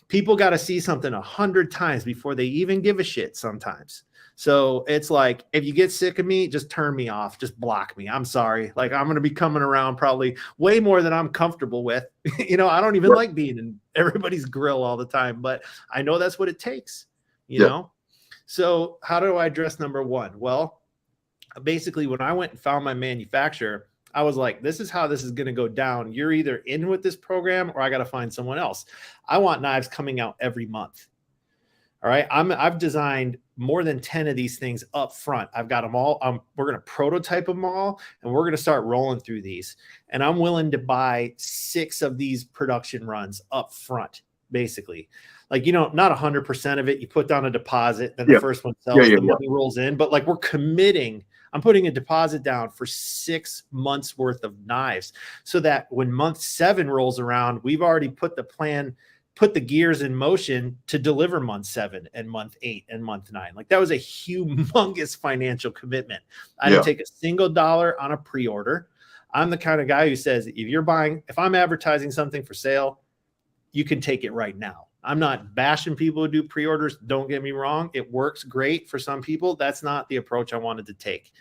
People got to see something 100 times before they even give a shit sometimes. So it's like, if you get sick of me, just turn me off, just block me. I'm sorry. Like, I'm going to be coming around probably way more than I'm comfortable with. I don't even like being in everybody's grill all the time, but I know that's what it takes, you know? So how do I address number one? Well, basically when I went and found my manufacturer, I was like, this is how this is going to go down. You're either in with this program or I got to find someone else. I want knives coming out every month. All right. I've designed more than 10 of these things up front. I've got them all. We're going to prototype them all and we're going to start rolling through these. And I'm willing to buy 6 of these production runs up front, basically. Like, not 100% of it. You put down a deposit, then the first one sells, the money rolls in. But like, we're committing. I'm putting a deposit down for 6 months worth of knives so that when month 7 rolls around, we've already put the gears in motion to deliver month 7 and month 8 and month 9. Like, that was a humongous financial commitment. I didn't take a single dollar on a pre-order. I'm the kind of guy who says, if I'm advertising something for sale, you can take it right now. I'm not bashing people who do pre-orders. Don't get me wrong. It works great for some people. That's not the approach I wanted to take.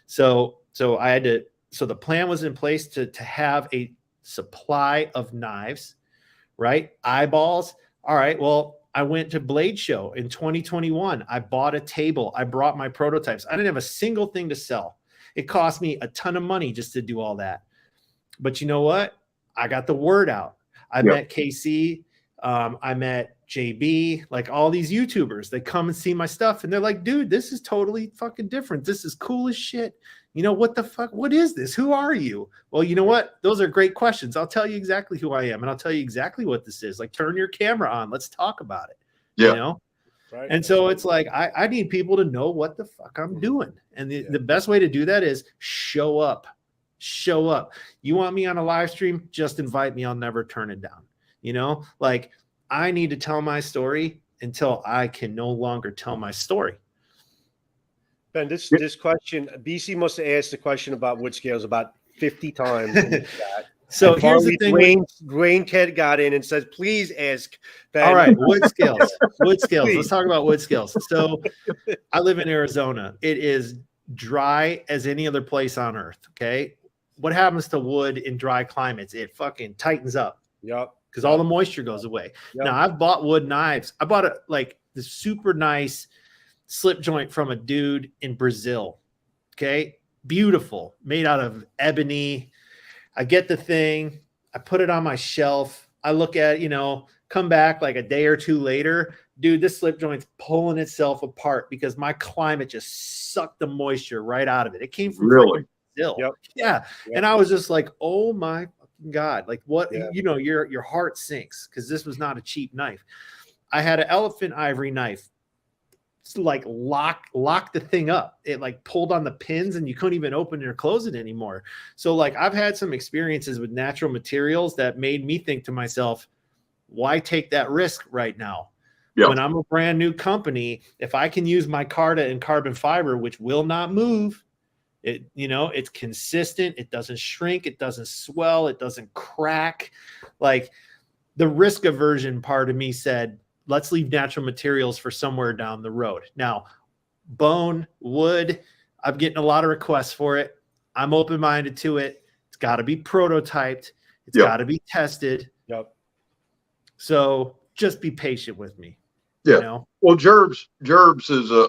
So the plan was in place to have a supply of knives, right? Eyeballs. All right, well, I went to Blade Show in 2021. I bought a table. I brought my prototypes. I didn't have a single thing to sell. It cost me a ton of money just to do all that. But you know what? I got the word out. I met KC. I met JB, like all these YouTubers. They come and see my stuff and they're like, dude, this is totally fucking different. This is cool as shit. You know, what the fuck? What is this? Who are you? Well, you know what? Those are great questions. I'll tell you exactly who I am and I'll tell you exactly what this is. Like, turn your camera on. Let's talk about it. Yeah. You know? Right. And so it's like, I need people to know what the fuck I'm doing. And the best way to do that is show up. Show up. You want me on a live stream? Just invite me. I'll never turn it down. You know, like, I need to tell my story until I can no longer tell my story. Ben, this question, BC must have asked the question about wood scales about 50 times. In the chat. So and here's the thing. Rain Ted got in and says, please ask Ben. All right, wood scales. Wood scales. Let's talk about wood scales. So I live in Arizona. It is dry as any other place on earth. Okay. What happens to wood in dry climates? It fucking tightens up. Yep. Because all the moisture goes away. Yep. Now, I've bought wood knives. I bought this super nice slip joint from a dude in Brazil. Okay. Beautiful. Made out of ebony. I get the thing. I put it on my shelf. I look at, come back like a day or two later. Dude, this slip joint's pulling itself apart because my climate just sucked the moisture right out of it. It came from Really? Brazil. Yep. Yeah. Yep. And I was just like, oh my God, like what, Yeah. Your heart sinks because this was not a cheap knife. I had an elephant ivory knife. It's like lock the thing up. It like pulled on the pins and you couldn't even open or close it anymore. So like I've had some experiences with natural materials that made me think to myself, why take that risk right now? Yeah. When I'm a brand new company, if I can use my Carta and carbon fiber, which will not move, it's consistent. It doesn't shrink. It doesn't swell. It doesn't crack. Like, the risk aversion part of me said, let's leave natural materials for somewhere down the road. Now, bone, wood, I'm getting a lot of requests for it. I'm open-minded to it. It's got to be prototyped. It's got to be tested. Yep. So just be patient with me. Yeah. Well, Gerbs is a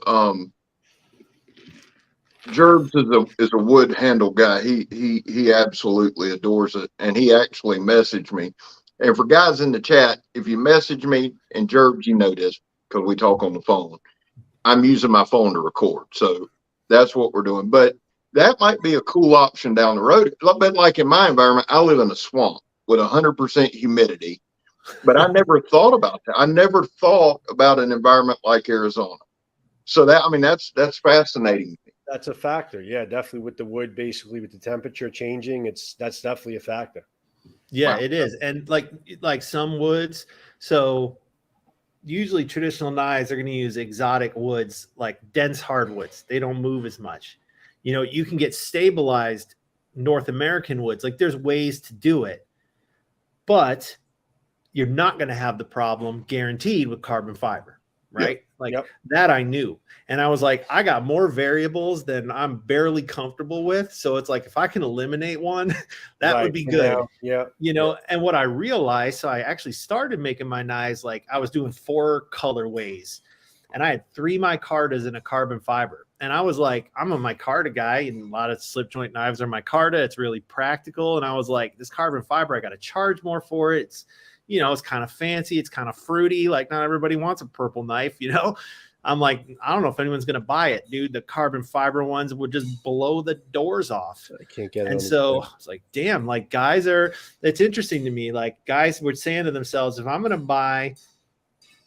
wood handle guy. He absolutely adores it, and he actually messaged me. And for guys in the chat, if you message me, and Gerbs, you know this because we talk on the phone, I'm using my phone to record, so that's what we're doing. But that might be a cool option down the road. A little bit like in my environment, I live in a swamp with 100% humidity, but I never thought about that. I never thought about an environment like Arizona. So that's fascinating. That's a factor. Yeah, definitely with the wood, basically with the temperature changing, that's definitely a factor. Yeah, it is. And like some woods, so usually traditional knives are going to use exotic woods, like dense hardwoods. They don't move as much. You can get stabilized North American woods. Like, there's ways to do it, but you're not going to have the problem guaranteed with carbon fiber, right? That I knew. And I was like, I got more variables than I'm barely comfortable with. So it's like, if I can eliminate one, that would be good. Yeah. And what I realized, so I actually started making my knives, like I was doing 4 colorways and I had 3 micartas and a carbon fiber. And I was like, I'm a micarta guy and a lot of slip joint knives are micarta. It's really practical. And I was like, this carbon fiber, I got to charge more for it. It's, it's kind of fancy. It's kind of fruity. Like, not everybody wants a purple knife, I'm like, I don't know if anyone's going to buy it, dude. The carbon fiber ones would just blow the doors off. I can't get it. And so I was like, damn, like it's interesting to me. Like, guys were saying to themselves, if I'm going to buy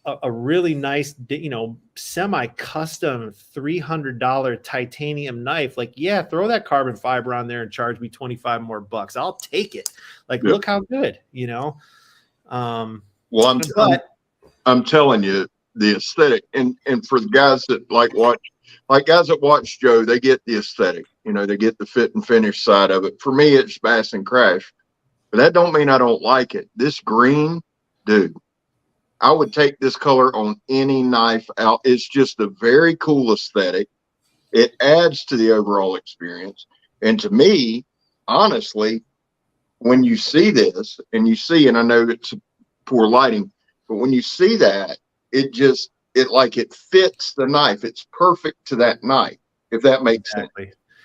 a really nice, semi-custom $300 titanium knife, like, yeah, throw that carbon fiber on there and charge me $25 more bucks. I'll take it. Like, look how good, Well, I'm telling you, the aesthetic, and for the guys that guys that watch Joe, they get the aesthetic, they get the fit and finish side of it. For me, it's bass and crash, but that don't mean I don't like it. This green, dude, I would take this color on any knife out. It's just a very cool aesthetic. It adds to the overall experience. And to me, honestly, when you see this and you see, and I know it's poor lighting, but when you see that, it fits the knife. It's perfect to that knife, if that makes sense.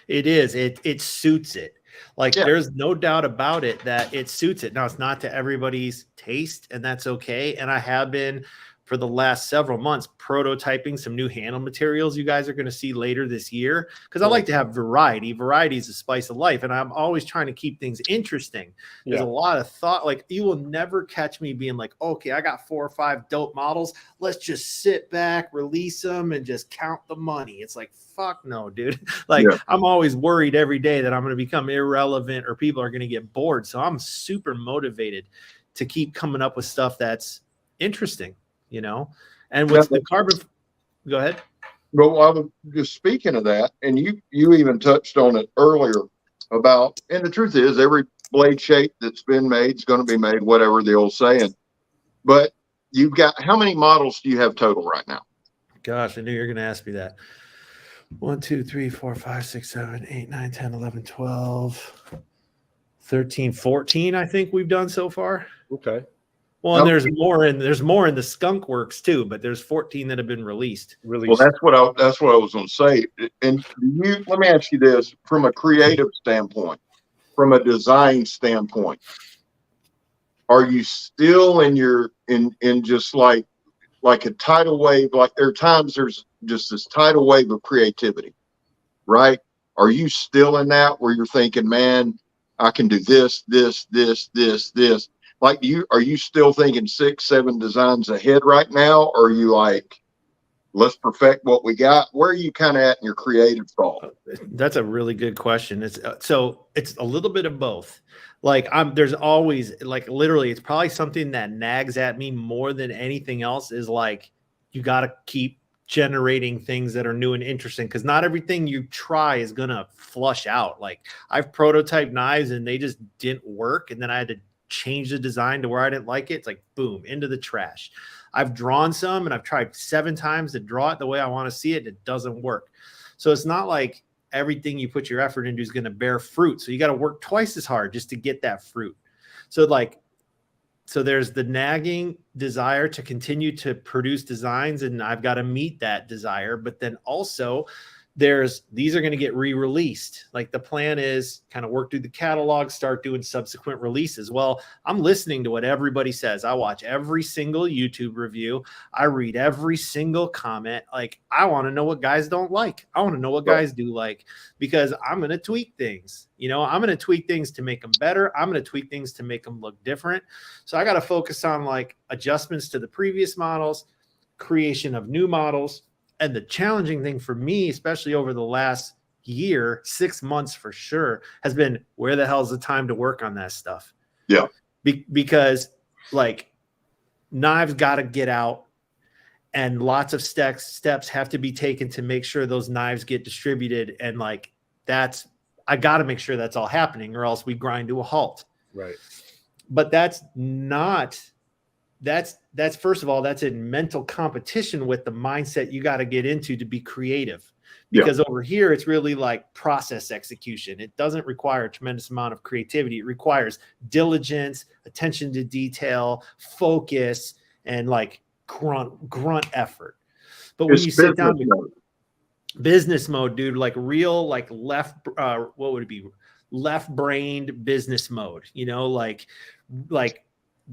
It is. It suits it. Like Yeah. there's no doubt about it that it suits it. Now it's not to everybody's taste, and that's okay. And I have been for the last several months prototyping some new handle materials you guys are going to see later this year, because I like to have variety. Variety is the spice of life, and I'm always trying to keep things interesting. There's a lot of thought. Like you will never catch me being like, okay, I got 4 or 5 dope models. Let's just sit back, release them, and just count the money. It's like, fuck no, dude. Like I'm always worried every day that I'm going to become irrelevant or people are going to get bored. So I'm super motivated to keep coming up with stuff that's interesting, you know. And with the carbon, go ahead. Well, I was just speaking of that, and you even touched on it earlier about, and the truth is every blade shape that's been made is going to be made, whatever the old saying. But you've got, how many models do you have total right now? Gosh, I knew you were going to ask me that. 1, 2, 3, 4, 5, 6, 7, 8, 9, 10, 11, 12, 13, 14, I think we've done so far. Okay. Well, and there's more in the skunk works too, but there's 14 that have been released. Well, that's what I was going to say. And let me ask you this, from a creative standpoint, from a design standpoint, are you still in just like a tidal wave? Like there are times there's just this tidal wave of creativity, right? Are you still in that where you're thinking, man, I can do this, this, this, this, this? Like, are you still thinking 6, 7 designs ahead right now? Or are you like, let's perfect what we got? Where are you kind of at in your creative thought? That's a really good question. It's a little bit of both. Like there's always, like, literally, it's probably something that nags at me more than anything else is like, you got to keep generating things that are new and interesting, because not everything you try is going to flush out. Like I've prototyped knives and they just didn't work. And then I had to change the design to where I didn't like it. It's like, boom, into the trash. I've drawn some and I've tried 7 times to draw it the way I want to see it. And it doesn't work. So it's not like everything you put your effort into is going to bear fruit. So you got to work twice as hard just to get that fruit. So there's the nagging desire to continue to produce designs, and I've got to meet that desire. But then also these are going to get re-released. Like the plan is kind of work through the catalog, start doing subsequent releases. Well, I'm listening to what everybody says. I watch every single YouTube review. I read every single comment. Like I want to know what guys don't like. I want to know what guys do like, because I'm going to tweak things. You know, I'm going to tweak things to make them better. I'm going to tweak things to make them look different. So I got to focus on like adjustments to the previous models, creation of new models. And the challenging thing for me, especially over the last year, 6 months for sure, has been where the hell's the time to work on that stuff? Yeah. Because like knives got to get out, and lots of steps have to be taken to make sure those knives get distributed. And like I got to make sure that's all happening, or else we grind to a halt. Right. But that's first of all, that's in mental competition with the mindset you got to get into to be creative, because over here, it's really like process execution. It doesn't require a tremendous amount of creativity. It requires diligence, attention to detail, focus, and like grunt effort. But when you sit down, business mode, dude, like real, like what would it be? Left-brained business mode, you know, like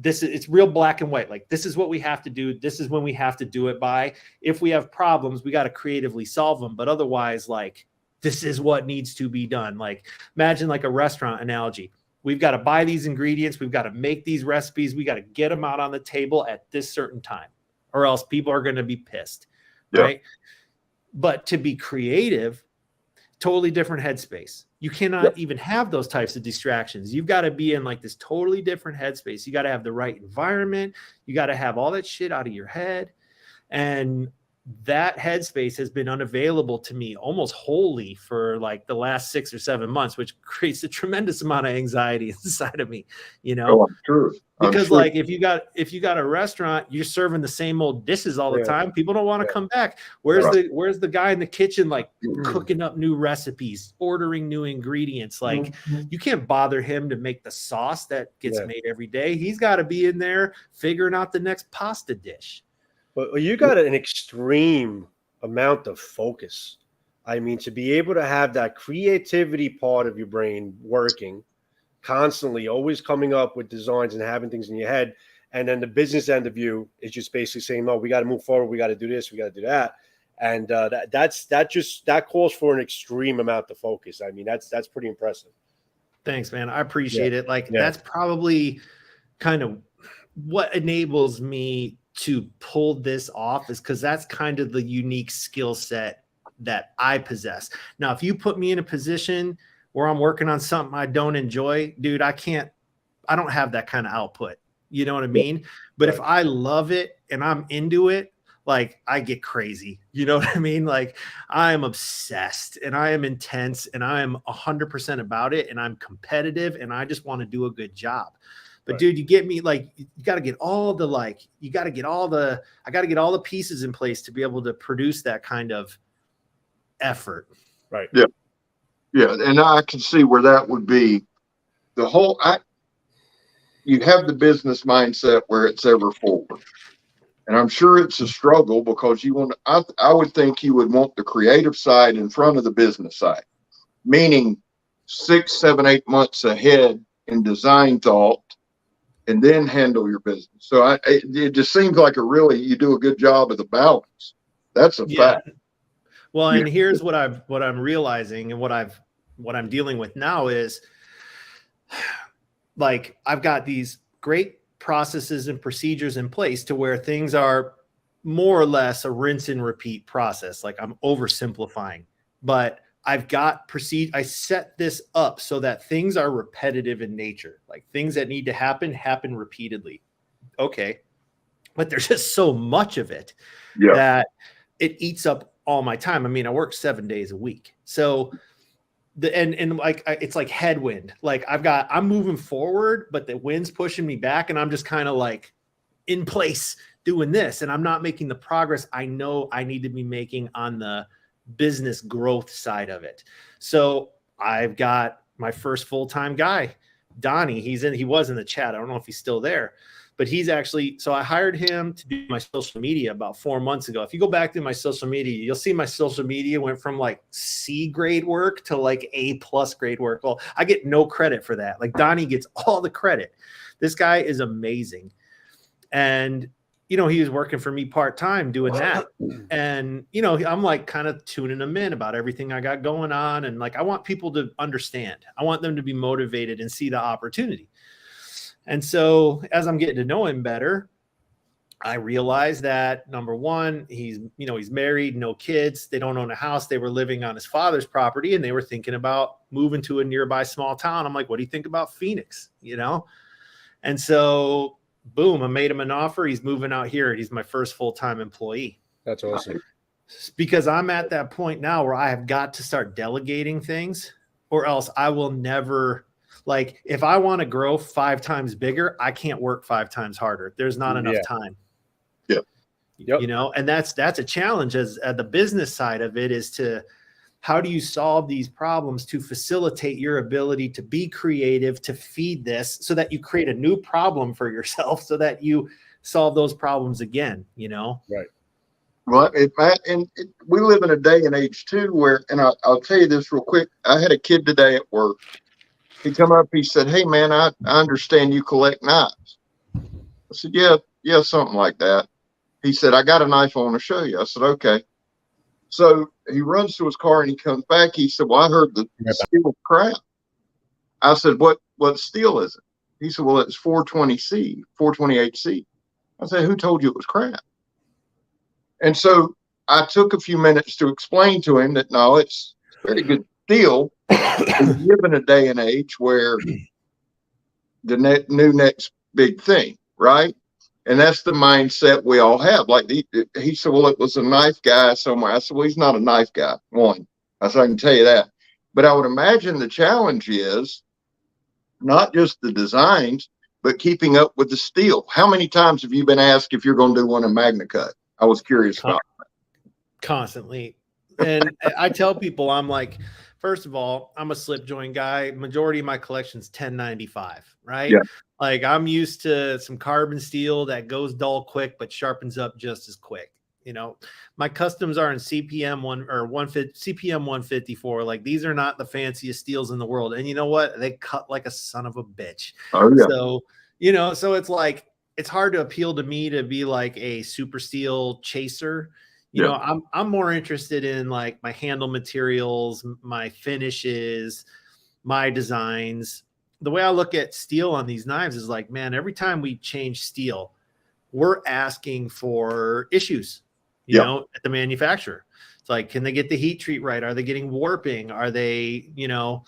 it's real black and white. Like this is what we have to do. This is when we have to do it by. If we have problems, we got to creatively solve them. But otherwise, like this is what needs to be done. Like imagine like a restaurant analogy. We've got to buy these ingredients. We've got to make these recipes. We got to get them out on the table at this certain time, or else people are going to be pissed. Right. But to be creative, totally different headspace. You cannot even have those types of distractions. You've got to be in like this totally different headspace. You got to have the right environment. You got to have all that shit out of your head. And that headspace has been unavailable to me almost wholly for like the last 6 or 7 months, which creates a tremendous amount of anxiety inside of me, you know. Oh, I'm sure. Because like if you got a restaurant, you're serving the same old dishes all the time. People don't want to come back. Where's the guy in the kitchen like cooking up new recipes, ordering new ingredients? Like you can't bother him to make the sauce that gets made every day. He's got to be in there figuring out the next pasta dish. But you got an extreme amount of focus. I mean, to be able to have that creativity part of your brain working constantly, always coming up with designs and having things in your head. And then the business end of you is just basically saying, no, we got to move forward. We got to do this. We got to do that. And that calls for an extreme amount of focus. I mean, that's pretty impressive. Thanks, man. I appreciate it. Like that's probably kind of what enables me to pull this off, is because that's kind of the unique skill set that I possess. Now, if you put me in a position where I'm working on something I don't enjoy, dude, I don't have that kind of output. You know what I mean? But if I love it and I'm into it, like I get crazy. You know what I mean? Like I am obsessed and I am intense and I am 100% about it and I'm competitive and I just want to do a good job. But dude, you get me, like, you got to get all the, I got to get all the pieces in place to be able to produce that kind of effort. Right. Yeah. Yeah. And I can see where that would be you have the business mindset where it's ever forward. And I'm sure it's a struggle because I would think you would want the creative side in front of the business side, meaning 6, 7, 8 months ahead in design thought, and then handle your business. So it just seems like you do a good job of the balance. That's a fact. Well, and here's what I'm realizing and what I'm dealing with now is like, I've got these great processes and procedures in place to where things are more or less a rinse and repeat process. Like I'm oversimplifying, but I've got I set this up so that things are repetitive in nature. Like things that need to happen repeatedly. Okay. But there's just so much of it that it eats up all my time. I mean, I work 7 days a week. So it's like headwind. Like I'm moving forward, but the wind's pushing me back and I'm just kind of like in place doing this. And I'm not making the progress I know I need to be making on the business growth side of it. So I've got my first full-time guy, Donnie. He was in the chat. I don't know if he's still there, but so I hired him to do my social media about 4 months ago. If you go back to my social media, you'll see my social media went from like C grade work to like A+ grade work. Well, I get no credit for that. Like Donnie gets all the credit. This guy is amazing. And he was working for me part-time doing that. And, I'm like kind of tuning them in about everything I got going on. And like, I want people to understand. I want them to be motivated and see the opportunity. And so as I'm getting to know him better, I realized that number one, he's married, no kids. They don't own a house. They were living on his father's property and they were thinking about moving to a nearby small town. I'm like, what do you think about Phoenix? And so boom, I made him an offer. He's moving out here. He's my first full-time employee. That's awesome. Because I'm at that point now where I have got to start delegating things or else I will never, like, if I want to grow 5 times bigger, I can't work 5 times harder. There's not enough time. Yep. And that's a challenge as the business side of it is to, how do you solve these problems to facilitate your ability to be creative, to feed this so that you create a new problem for yourself so that you solve those problems again, Right. Well, we live in a day and age too where, and I'll tell you this real quick. I had a kid today at work. He come up, he said, "Hey man, I understand you collect knives." I said, yeah, something like that. He said, "I got a knife I want to show you." I said, "Okay." So he runs to his car and he comes back. He said, "Well, I heard the steel crap." I said, What steel is it?" He said, "Well, it's 420C, 428C. I said, "Who told you it was crap?" And so I took a few minutes to explain to him that no, it's very good steel. We live in a day and age where the next big thing, right? And that's the mindset we all have. Like he said, well, it was a knife guy somewhere. I said, well, he's not a knife guy. One, I said, I can tell you that. But I would imagine the challenge is not just the designs, but keeping up with the steel. How many times have you been asked if you're going to do one in Magna Cut? I was curious about that. Constantly. And I tell people, I'm like, first of all, I'm a slip joint guy. Majority of my collection's 1095, right? Yeah. Like I'm used to some carbon steel that goes dull quick, but sharpens up just as quick. You know, my customs are in CPM 154. Like these are not the fanciest steels in the world. And you know what? They cut like a son of a bitch. Oh, yeah. So, you know, so it's like, it's hard to appeal to me to be like a super steel chaser. You know, I'm more interested in like my handle materials, my finishes, my designs. The way I look at steel on these knives is like, man, every time we change steel, we're asking for issues, you know, at the manufacturer. It's like, can they get the heat treat right? Are they getting warping? Are they, you know,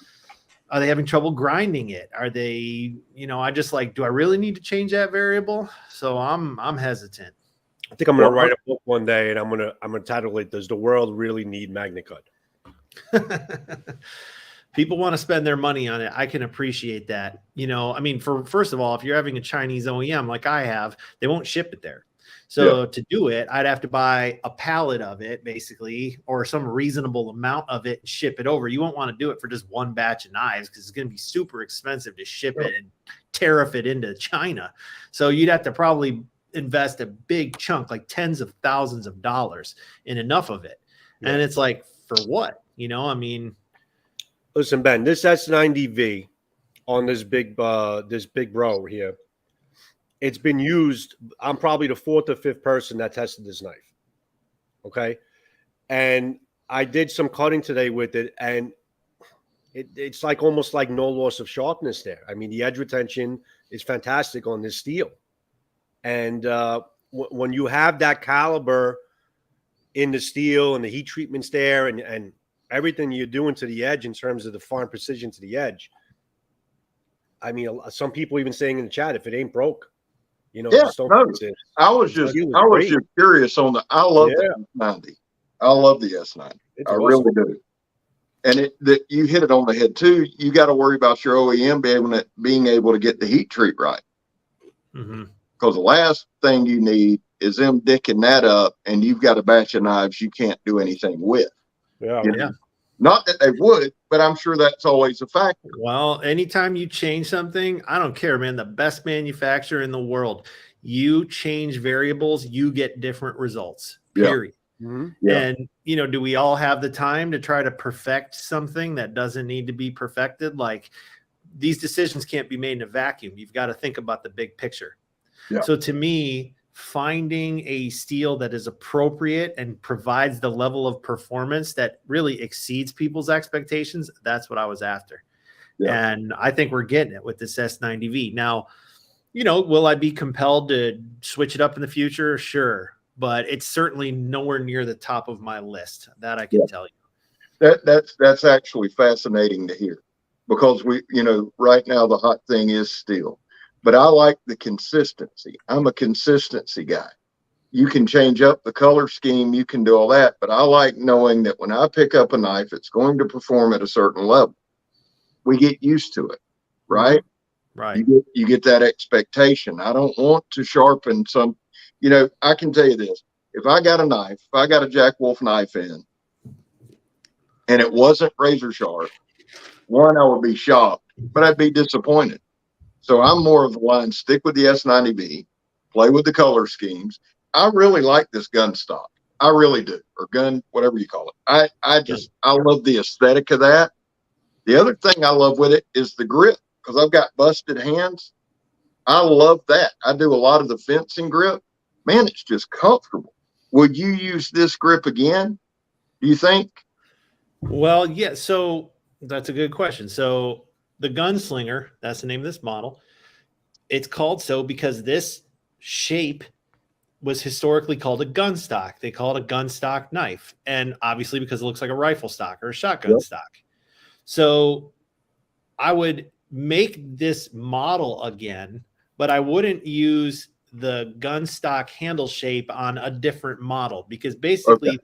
are they having trouble grinding it? Are they, you know, I just like, do I really need to change that variable? So I'm hesitant. I think I'm going to write a book one day, and I'm going to title it, Does the World Really Need Magna Cut? People want to spend their money on it. I can appreciate that. You know, I mean, first of all, if you're having a Chinese OEM like I have, they won't ship it there. So to do it, I'd have to buy a pallet of it basically, or some reasonable amount of it and ship it over. You won't want to do it for just one batch of knives because it's going to be super expensive to ship it and tariff it into China. So you'd have to probably invest a big chunk, like tens of thousands of dollars in enough of it. And it's like, for what? You know, I mean, listen, Ben, this S90V on this big bro here, it's been used. I'm probably the fourth or fifth person that tested this knife. Okay. And I did some cutting today with it, and it's like almost like no loss of sharpness there. I mean, the edge retention is fantastic on this steel. And when you have that caliber in the steel and the heat treatments there and everything you're doing to the edge in terms of the fine precision to the edge, I mean, some people even saying in the chat, if it ain't broke, you know, I was just curious on the. I love the S90. I love the S90. I really do. And you hit it on the head too. You got to worry about your OEM being able to get the heat treat right. Mm-hmm. Because the last thing you need is them dicking that up, and you've got a batch of knives you can't do anything with. Yeah. You know? Not that they would, but I'm sure that's always a factor. Well, anytime you change something, I don't care, man. The best manufacturer in the world, you change variables, you get different results, period. And, you know, do we all have the time to try to perfect something that doesn't need to be perfected? Like, these decisions can't be made in a vacuum. You've got to think about the big picture. So to me, finding a steel that is appropriate and provides the level of performance that really exceeds people's expectations, that's what I was after. And I think we're getting it with this S90V. Now, you know, will I be compelled to switch it up in the future? Sure. But it's certainly nowhere near the top of my list. That I can tell you. That's actually fascinating to hear, because right now the hot thing is steel. But I like the consistency. I'm a consistency guy. You can change up the color scheme. You can do all that. But I like knowing that when I pick up a knife, it's going to perform at a certain level. We get used to it, right? Right. You get that expectation. I don't want to sharpen some, I can tell you this. If I got a Jack Wolf knife in, and it wasn't razor sharp, one, I would be shocked, but I'd be disappointed. So I'm more of the line, stick with the S90V, play with the color schemes. I really like this gun stock. I really do. Or gun, whatever you call it. I love the aesthetic of that. The other thing I love with it is the grip, because I've got busted hands. I love that. I do a lot of the fencing grip. Man, it's just comfortable. Would you use this grip again, do you think? Well, yeah. So that's a good question. So the Gunslinger, that's the name of this model. It's called so because this shape was historically called a gun stock. They call it a gun stock knife. And obviously because it looks like a rifle stock or a shotgun stock. So I would make this model again, but I wouldn't use the gun stock handle shape on a different model, because basically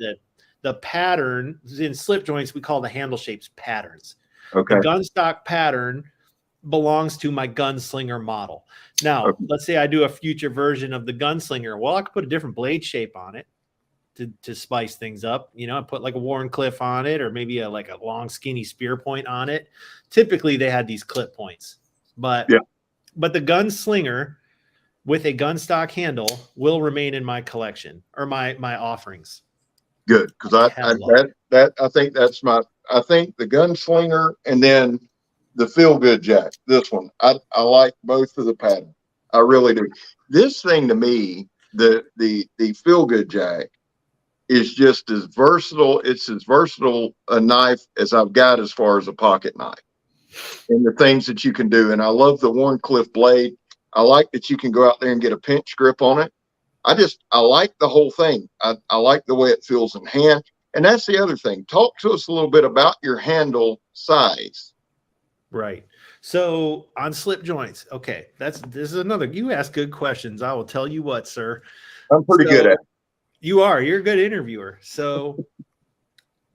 the pattern in slip joints, we call the handle shapes patterns. Okay. The gun stock pattern belongs to my gunslinger model. Now, let's say I do a future version of the gunslinger. Well, I could put a different blade shape on it to spice things up. You know, I put like a Warncliffe on it, or maybe like a long skinny spear point on it. Typically they had these clip points, but the gunslinger with a gun stock handle will remain in my collection, or my offerings. Good, because I think I think the gunslinger and then the feel good jack. This one, I like both of the pattern. I really do. This thing to me, the feel good jack, is just as versatile. It's as versatile a knife as I've got as far as a pocket knife, and the things that you can do. And I love the Warncliffe blade. I like that you can go out there and get a pinch grip on it. I like the whole thing. I like the way it feels in hand. And that's the other thing. Talk to us a little bit about your handle size. Right. So on slip joints, okay, this is another. You ask good questions. I will tell you what, sir. I'm pretty good at it. You're a good interviewer. So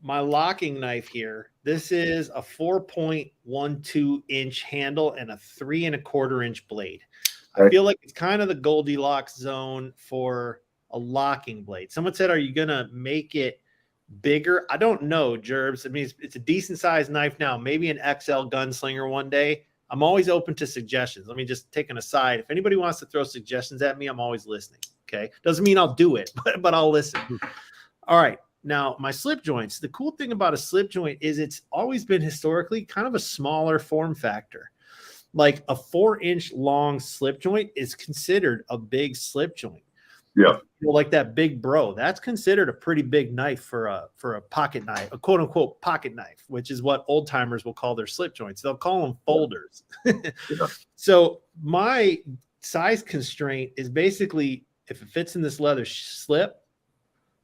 my locking knife here, this is a 4.12 inch handle and a 3 1/4 inch blade. I feel like it's kind of the Goldilocks zone for a locking blade. Someone said, are you going to make it bigger? I don't know, Jerbs. I mean, it's a decent sized knife now, maybe an XL gunslinger one day. I'm always open to suggestions. Let me just take an aside. If anybody wants to throw suggestions at me, I'm always listening. Okay. Doesn't mean I'll do it, but I'll listen. All right. Now, my slip joints, the cool thing about a slip joint is it's always been historically kind of a smaller form factor. Like a 4-inch long slip joint is considered a big slip joint. Yeah. Like that big bro, that's considered a pretty big knife for a pocket knife, a quote unquote pocket knife, which is what old timers will call their slip joints. They'll call them folders. So my size constraint is basically if it fits in this leather slip,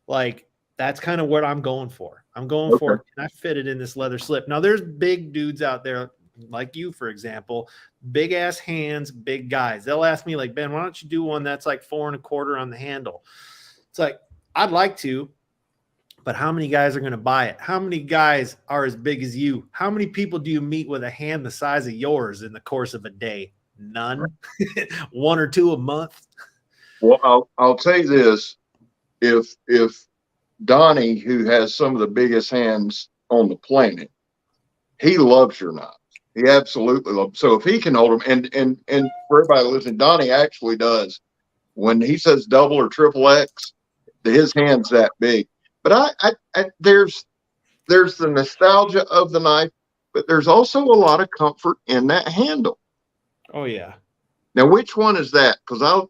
like that's kind of what I'm going for. I'm going for, can I fit it in this leather slip? Now there's big dudes out there like you, for example, big ass hands, big guys. They'll ask me like, Ben, why don't you do one that's like 4 1/4 on the handle? It's like, I'd like to, but how many guys are going to buy it? How many guys are as big as you? How many people do you meet with a hand the size of yours in the course of a day? None. 1 or 2 a month. Well, I'll tell you this. If Donnie, who has some of the biggest hands on the planet, he loves your knife. He absolutely loves. So if he can hold them, and for everybody listening, Donnie actually does. When he says double or triple X, his hand's that big. But there's the nostalgia of the knife, but there's also a lot of comfort in that handle. Oh yeah. Now, which one is that? Because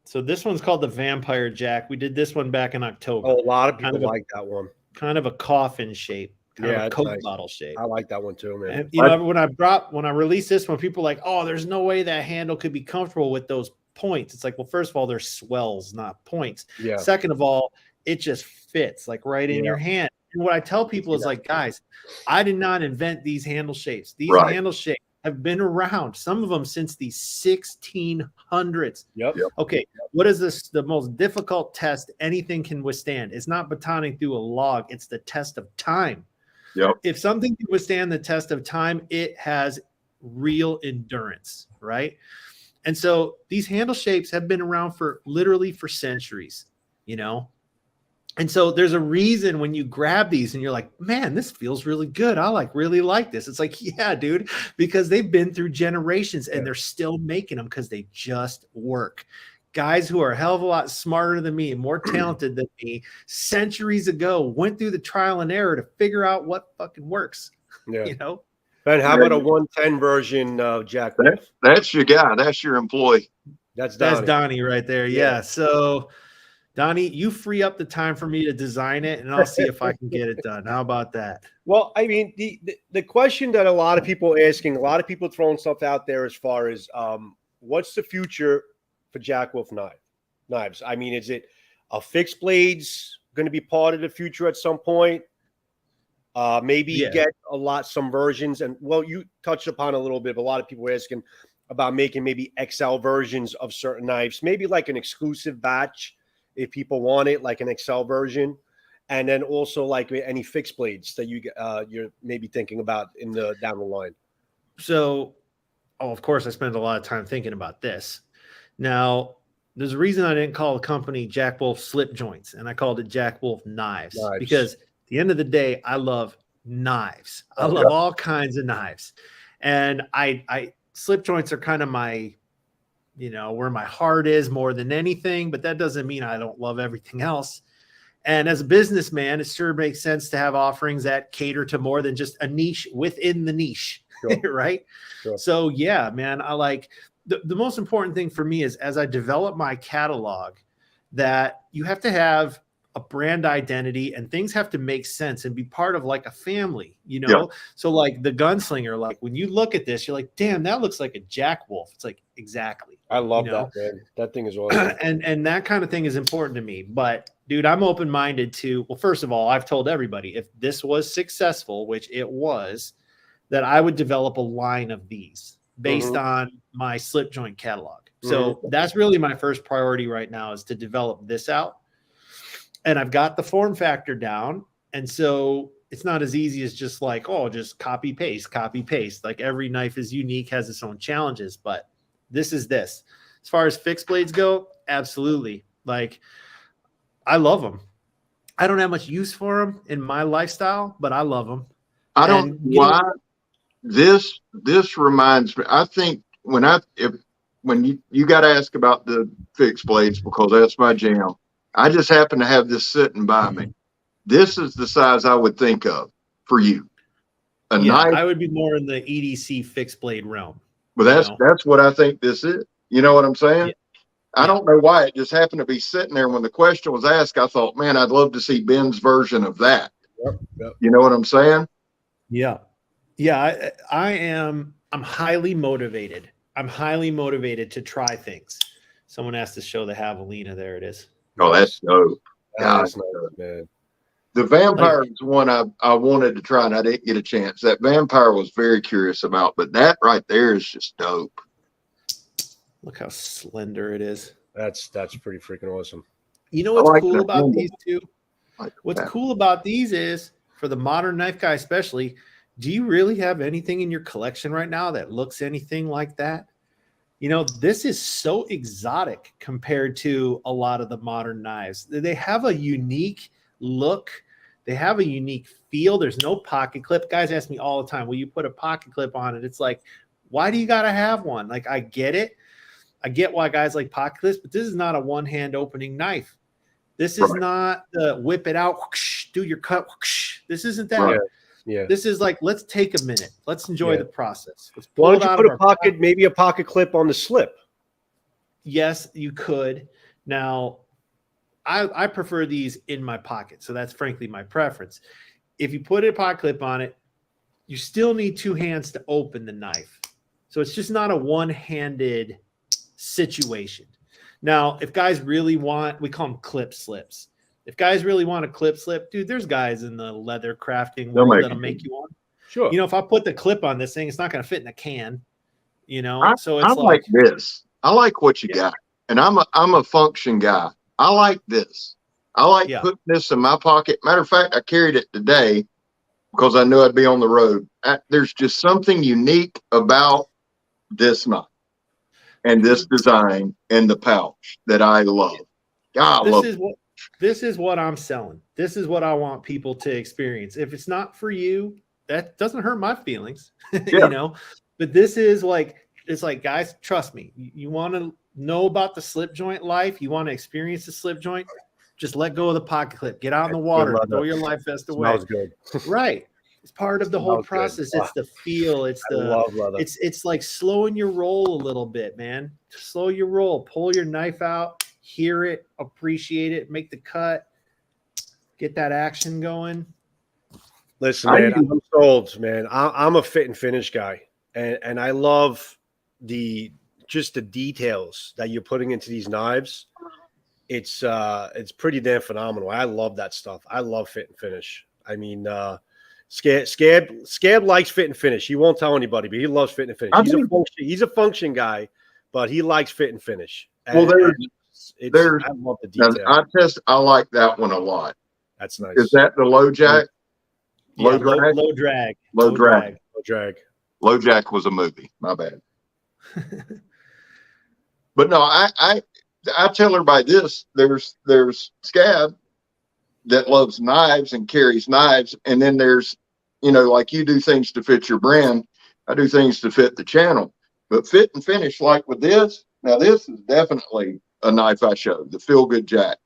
So this one's called the Vampire Jack. We did this one back in October. Oh, a lot of people like that one. Kind of a coffin shape. Kind of a Coke bottle shape. Oh, I like that one too, man. And, you know, when I released this one, people are like, oh, there's no way that handle could be comfortable with those points. It's like, well, first of all, they're swells, not points. Yeah. Second of all, it just fits like right in your hand. And what I tell people is like, guys, I did not invent these handle shapes. These handle shapes have been around, some of them since the 1600s. Yep. Okay. What is this? The most difficult test anything can withstand? It's not batoning through a log. It's the test of time. Yep. If something can withstand the test of time, it has real endurance, right? And so these handle shapes have been around for literally for centuries, you know? And so there's a reason when you grab these and you're like, man, this feels really good. I really like this. It's like, yeah, dude, because they've been through generations and they're still making them because they just work. Guys who are a hell of a lot smarter than me and more talented than me centuries ago went through the trial and error to figure out what fucking works. Yeah. You know? Ben, how about a 110 version of Jack Wolf? That's your guy. That's your employee. That's Donnie right there. Yeah. So Donnie, you free up the time for me to design it and I'll see if I can get it done. How about that? Well, I mean, the question that a lot of people are asking, a lot of people throwing stuff out there as far as what's the future for Jack Wolf knives? I mean, is it a fixed blades going to be part of the future at some point? Maybe get some versions. And well, you touched upon a little bit, but a lot of people are asking, about making maybe XL versions of certain knives, maybe like an exclusive batch if people want it, like an XL version. And then also like any fixed blades that you're maybe thinking about down the line. So, of course, I spent a lot of time thinking about this. Now, there's a reason I didn't call the company Jack Wolf Slip Joints, and I called it Jack Wolf Knives. Because at the end of the day, I love knives. I love all kinds of knives. And I slip joints are kind of my, where my heart is more than anything, but that doesn't mean I don't love everything else. And as a businessman, it sure makes sense to have offerings that cater to more than just a niche within the niche, right? Sure. So yeah, man, I like the most important thing for me is as I develop my catalog that you have to have a brand identity and things have to make sense and be part of like a family, So like the Gunslinger, like when you look at this, you're like, damn, that looks like a Jack Wolf. It's like, exactly. I love that, man. That thing is awesome. and that kind of thing is important to me. But dude, I'm open-minded to, well, first of all, I've told everybody if this was successful, which it was, that I would develop a line of these based on my slip joint catalog. So that's really my first priority right now is to develop this out. And I've got the form factor down. And so it's not as easy as just like, oh, just copy, paste. Like every knife is unique, has its own challenges, but this is this. As far as fixed blades go, absolutely. Like I love them. I don't have much use for them in my lifestyle, but I love them. I don't why this reminds me. I think when you got to ask about the fixed blades because that's my jam. I just happen to have this sitting by me. This is the size I would think of for you. A knife. I would be more in the EDC fixed blade realm. Well, that's what I think this is. You know what I'm saying? Yeah. I don't know why it just happened to be sitting there. When the question was asked, I thought, man, I'd love to see Ben's version of that. Yep. You know what I'm saying? Yeah. Yeah. I'm highly motivated. I'm highly motivated to try things. Someone asked to show the javelina. There it is. Oh, that's dope. That's nice, man. The vampire is one I wanted to try and I didn't get a chance. That vampire was very curious about, but that right there is just dope. Look how slender it is. That's pretty freaking awesome. You know what's cool about these two? What's cool about these is for the modern knife guy, especially, do you really have anything in your collection right now that looks anything like that? This is so exotic compared to a lot of the modern knives. They have a unique look. They have a unique feel. There's no pocket clip. Guys ask me all the time, will you put a pocket clip on it? It's like, why do you got to have one? Like, I get it. I get why guys like pocket clips, but this is not a one-hand opening knife. This is not the whip it out, whoosh, do your cut. Whoosh. This isn't that. Right. Yeah. This is like, let's take a minute. Let's enjoy the process. Why don't you put maybe a pocket clip on the slip? Yes, you could. Now, I prefer these in my pocket. So that's frankly my preference. If you put a pocket clip on it, you still need two hands to open the knife. So it's just not a one-handed situation. Now, if guys really want, we call them clip slips. If guys really want a clip slip, dude, there's guys in the leather crafting world that'll make you one. Sure. If I put the clip on this thing, it's not going to fit in a can. So it's like this. I like what you got, and I'm a function guy. I like this. I like putting this in my pocket. Matter of fact, I carried it today because I knew I'd be on the road. There's just something unique about this knife and this design and the pouch that I love. God, I love it. This is what I'm selling. This is what I want people to experience. If it's not for you, that doesn't hurt my feelings, but this is like, it's like, guys, trust me, you want to know about the slip joint life. You want to experience the slip joint. Just let go of the pocket clip, get out in the water, throw your life vest away. Smells good. Right. It's part of the whole process. Good. It's the feel. It's it's like slowing your roll a little bit, man. Slow your roll, pull your knife out, hear it, appreciate it, make the cut, get that action going. Listen, man, I'm sold, man. I'm a fit and finish guy, and I love just the details that you're putting into these knives. It's pretty damn phenomenal. I love that stuff. I love fit and finish. I mean, Scab likes fit and finish. He won't tell anybody, but he loves fit and finish. He's a function guy, but he likes fit and finish. Well, I love the detail. I like that one a lot. That's nice. Is that the low jack? Low drag. Low drag. Low Low jack was a movie. My bad. But no, I tell everybody this. There's Scab that loves knives and carries knives, and then there's, like you do things to fit your brand. I do things to fit the channel. But fit and finish, like with this. Now this is definitely a knife I show, the Feel Good Jack.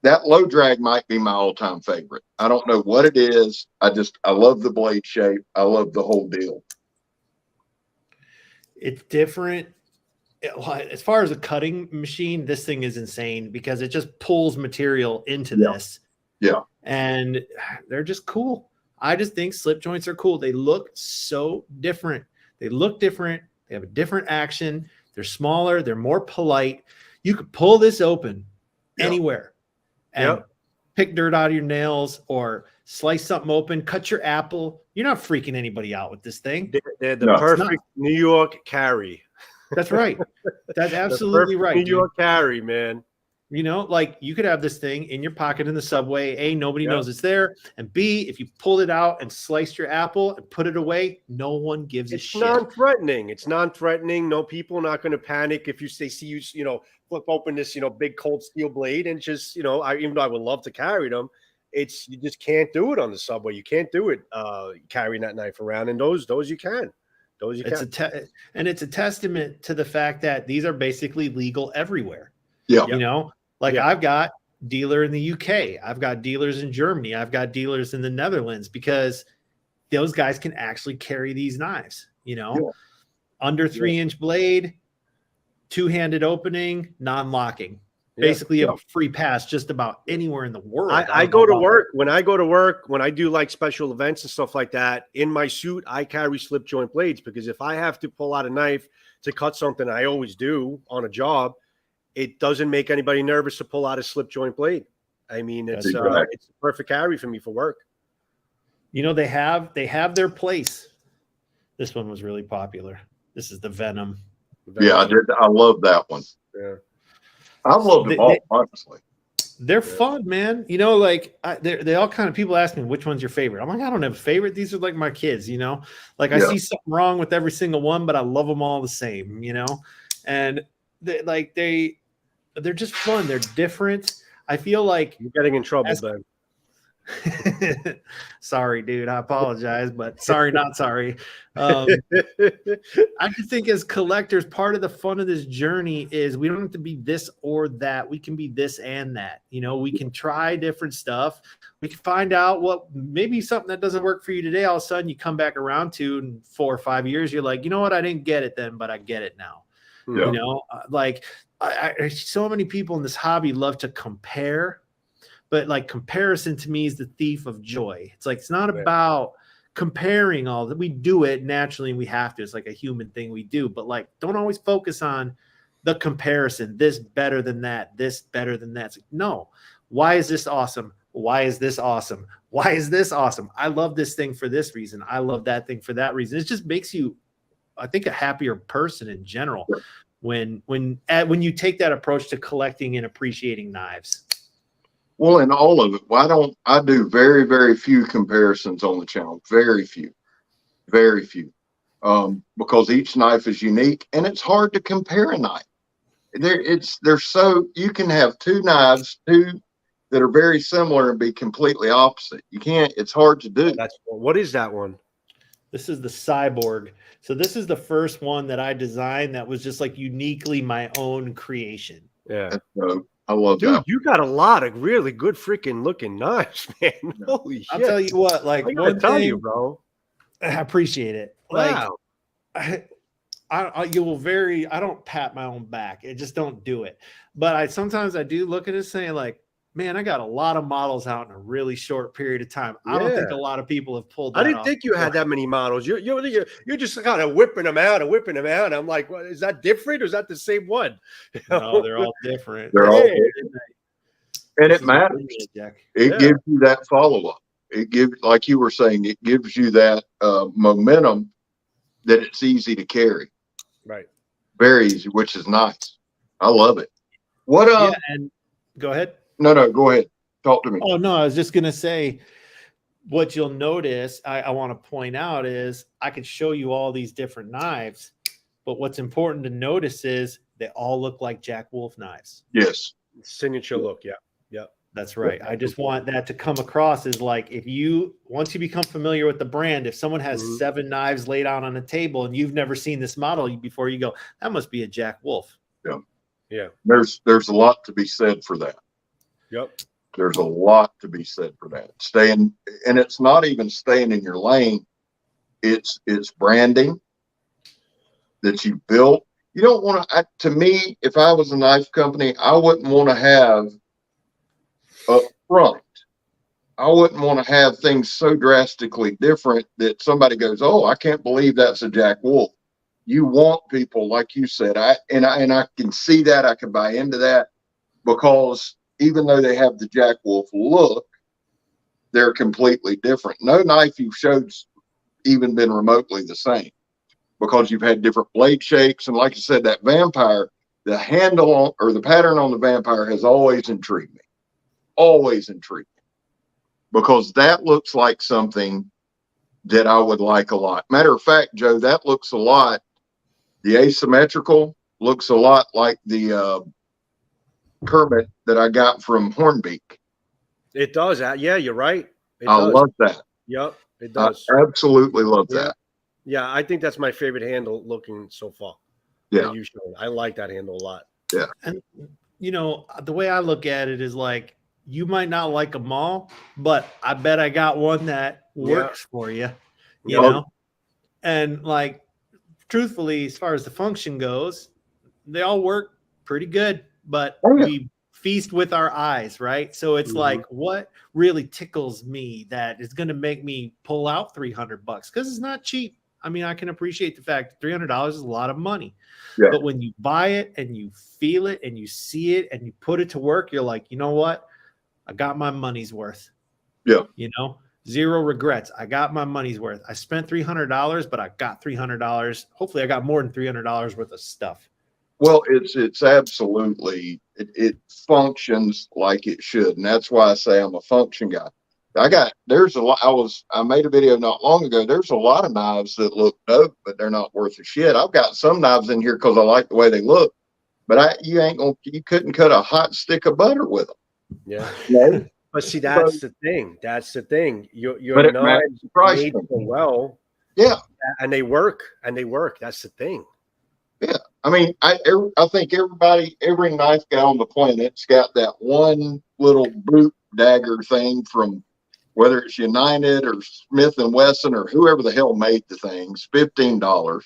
That low drag might be my all-time favorite. I don't know what it is. I love the blade shape. I love the whole deal. It's different. As far as a cutting machine, this thing is insane because it just pulls material into this. Yeah. And they're just cool. I just think slip joints are cool. They look so different. They look different. They have a different action. They're smaller. They're more polite. You could pull this open anywhere and pick dirt out of your nails or slice something open, cut your apple. You're not freaking anybody out with this thing. They're the perfect New York carry. That's right. That's absolutely right. New York carry, man. Like you could have this thing in your pocket in the subway. A, nobody knows it's there. And B, if you pulled it out and sliced your apple and put it away, no one gives a shit. It's non-threatening. It's non-threatening. No, people are not going to panic if they see you, flip open this, big cold steel blade and just, even though I would love to carry them, you just can't do it on the subway. You can't do it carrying that knife around. And those you can. And it's a testament to the fact that these are basically legal everywhere. Yeah. I've got dealer in the UK. I've got dealers in Germany. I've got dealers in the Netherlands because those guys can actually carry these knives, under 3-inch blade, two-handed opening, non-locking. Basically, you have a free pass just about anywhere in the world. I go to work. When I go to work, when I do like special events and stuff like that, in my suit, I carry slip joint blades because if I have to pull out a knife to cut something, I always do on a job, it doesn't make anybody nervous to pull out a slip joint blade. I mean, it's a perfect carry for me for work. They have their place. This one was really popular. This is the Venom. Yeah, I love that one. Yeah. I love them all, honestly. They're fun, man. They all kind of people ask me which one's your favorite. I'm like, I don't have a favorite. These are like my kids, I see something wrong with every single one, but I love them all the same, and they're just fun. They're different. I feel like you're getting in trouble, Ben. Sorry, dude. I apologize, but sorry, not sorry. I just think as collectors, part of the fun of this journey is we don't have to be this or that. We can be this and that. We can try different stuff. We can find out what maybe something that doesn't work for you today. All of a sudden, you come back around to in 4 or 5 years. You're like, you know what? I didn't get it then, but I get it now. Yeah. So many people in this hobby love to compare. But comparison to me is the thief of joy. It's not about comparing all that. We do it naturally and we have to. It's like a human thing we do. But don't always focus on the comparison. This better than that. This better than that. No. Why is this awesome? Why is this awesome? Why is this awesome? I love this thing for this reason. I love that thing for that reason. It just makes you, I think, a happier person in general when you take that approach to collecting and appreciating knives. Well, in all of it, I do very, very few comparisons on the channel. Very few. Because each knife is unique and it's hard to compare a knife. You can have two knives, that are very similar and be completely opposite. You can't, it's hard to do. What is that one? This is the Cyborg. So this is the first one that I designed that was just uniquely my own creation. Yeah. That's dope. I love Dude, that. you got a lot of really good freaking looking knives, man. Holy shit. I'll tell you what, I gotta tell you, bro. I appreciate it. Wow. I don't pat my own back. I just don't do it. But sometimes I do look at it saying man, I got a lot of models out in a really short period of time. I don't think a lot of people have pulled that I didn't off think you had that many models. You're just kind of whipping them out. I'm like, what, is that different or is that the same one? No, they're all different. They're all different. And it matters. It gives you that follow-up. it gives, like you were saying, it gives you that momentum that it's easy to carry. Right. Very easy, which is nice. I love it. What? Yeah, and go ahead. No, go ahead. Talk to me. Oh no, I was just gonna say, what you'll notice, I want to point out is I can show you all these different knives, but what's important to notice is they all look like Jack Wolf knives. Yes. Signature look. Yeah. Yeah. That's right. I just want that to come across as like, once you become familiar with the brand, if someone has 7 knives laid out on a table and you've never seen this model before, you go, that must be a Jack Wolf. Yeah. Yeah. There's a lot to be said for that. Yep. There's a lot to be said for that. Staying, and it's not even staying in your lane. It's branding that you built. You don't want to, to me, if I was a knife company, I wouldn't want to have up front. I wouldn't want to have things so drastically different that somebody goes, "Oh, I can't believe that's a Jack Wolf." You want people, like you said, I can see that. I can buy into that, because even though they have the Jack Wolf look, they're completely different. No knife you've showed's even been remotely the same, because you've had different blade shapes. And like you said, that Vampire, the handle on, or the pattern on the Vampire has always intrigued me. Always intrigued me, because that looks like something that I would like a lot. Matter of fact, Joe, that looks a lot. The asymmetrical looks a lot like the Kermit that I got from Hornbeak. It does. Yeah, you're right. I love that. Yep, it does. I absolutely love that. Yeah, I think that's my favorite handle looking so far. Yeah. You showed. I like that handle a lot. Yeah. And, the way I look at it is like, you might not like them all, but I bet I got one that works for you, you know? And like, truthfully, as far as the function goes, they all work pretty good, but we feast with our eyes, right? So it's like, what really tickles me that is going to make me pull out $300? Because it's not cheap. I mean, I can appreciate the fact that $300 is a lot of money. Yeah. But when you buy it and you feel it and you see it and you put it to work, you're like, you know what? I got my money's worth. Yeah. Zero regrets. I got my money's worth. I spent $300, but I got $300. Hopefully I got more than $300 worth of stuff. Well, it's absolutely, it functions like it should. And that's why I say I'm a function guy. There's a lot, I made a video not long ago. There's a lot of knives that look dope, but they're not worth a shit. I've got some knives in here because I like the way they look, but you couldn't cut a hot stick of butter with them. Yeah. No? But see, that's the thing. That's the thing. Your knives made so well. Yeah. And they work. That's the thing. Yeah. I mean, I think every knife guy on the planet's got that one little boot dagger thing from, whether it's United or Smith & Wesson or whoever the hell made the things, $15.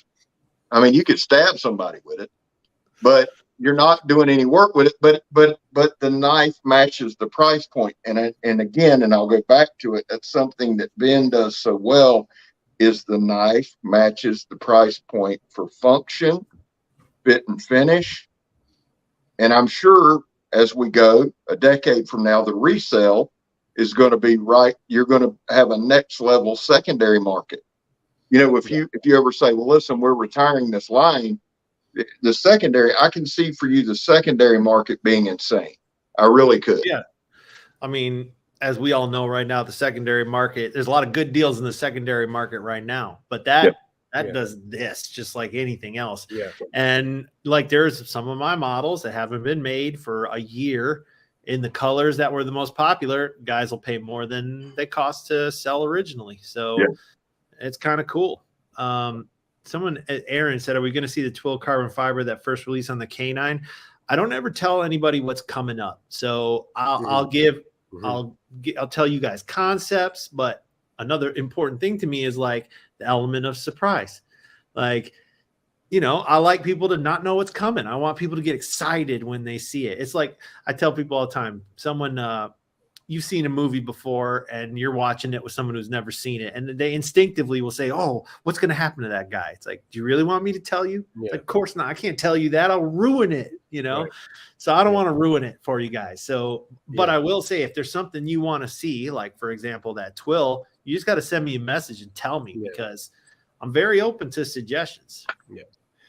I mean, you could stab somebody with it, but you're not doing any work with it. But the knife matches the price point. And again, and I'll go back to it, that's something that Ben does so well, is the knife matches the price point for function, fit and finish. And I'm sure as we go a decade from now, the resale is going to be right. You're going to have a next level secondary market. If you ever say, well, listen, we're retiring this line, the secondary, I can see for you the secondary market being insane. I really could. Yeah. I mean, as we all know right now, the secondary market, there's a lot of good deals in the secondary market right now, but that does this just like anything else. Yeah. And like, there's some of my models that haven't been made for a year in the colors that were the most popular. Guys will pay more than they cost to sell originally. So it's kind of cool. Aaron said, are we going to see the twill carbon fiber that first release on the K9? I don't ever tell anybody what's coming up. So I'll tell you guys concepts, but another important thing to me is like the element of surprise. Like, I like people to not know what's coming. I want people to get excited when they see it. It's like, I tell people all the time, someone you've seen a movie before and you're watching it with someone who's never seen it, and they instinctively will say, oh, what's going to happen to that guy? It's like, do you really want me to tell you? Yeah. Like, of course not. I can't tell you that. I'll ruin it, Right. So I don't want to ruin it for you guys. So, but Yeah. I will say, if there's something you want to see, like for example, that twill, you just got to send me a message and tell me, because I'm very open to suggestions. Yeah.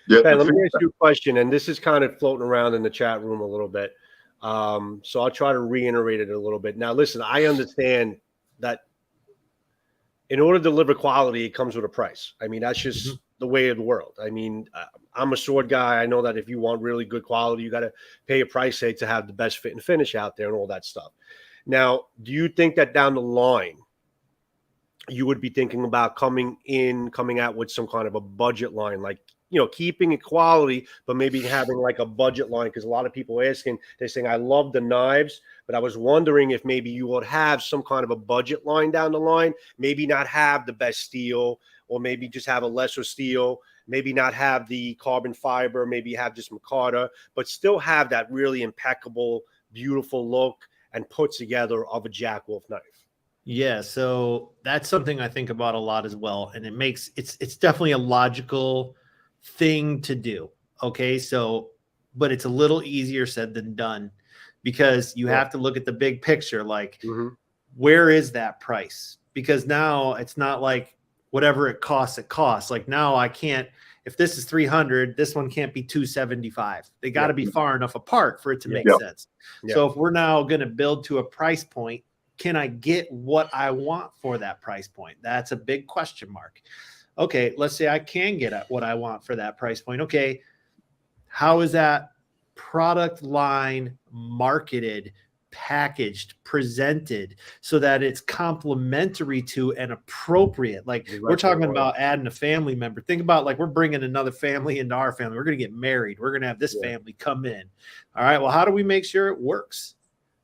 Ben, let me ask you a question, and this is kind of floating around in the chat room a little bit. So I'll try to reiterate it a little bit. Now, listen, I understand that in order to deliver quality, it comes with a price. I mean, that's just the way of the world. I mean, I'm a sword guy. I know that if you want really good quality, you got to pay a price tag to have the best fit and finish out there and all that stuff. Now, do you think that down the line, you would be thinking about coming out with some kind of a budget line, like, keeping it quality, but maybe having like a budget line? Because a lot of people they're saying, I love the knives, but I was wondering if maybe you would have some kind of a budget line down the line, maybe not have the best steel, or maybe just have a lesser steel, maybe not have the carbon fiber, maybe have just micarta, but still have that really impeccable, beautiful look and put together of a Jack Wolf knife. Yeah, so that's something I think about a lot as well, and it's definitely a logical thing to do. Okay, so but it's a little easier said than done, because you have to look at the big picture, like where is that price? Because now it's not like whatever it costs. Like now I can't, if this is 300, this one can't be 275. They got to be far enough apart for it to make sense. So if we're now going to build to a price point, can I get what I want for that price point? That's a big question mark. Okay, let's say I can get at what I want for that price point. Okay, how is that product line marketed, packaged, presented so that it's complementary to and appropriate? Like we're talking about adding a family member. Think about like we're bringing another family into our family. We're going to get married. We're going to have this family come in. All right, well, how do we make sure it works?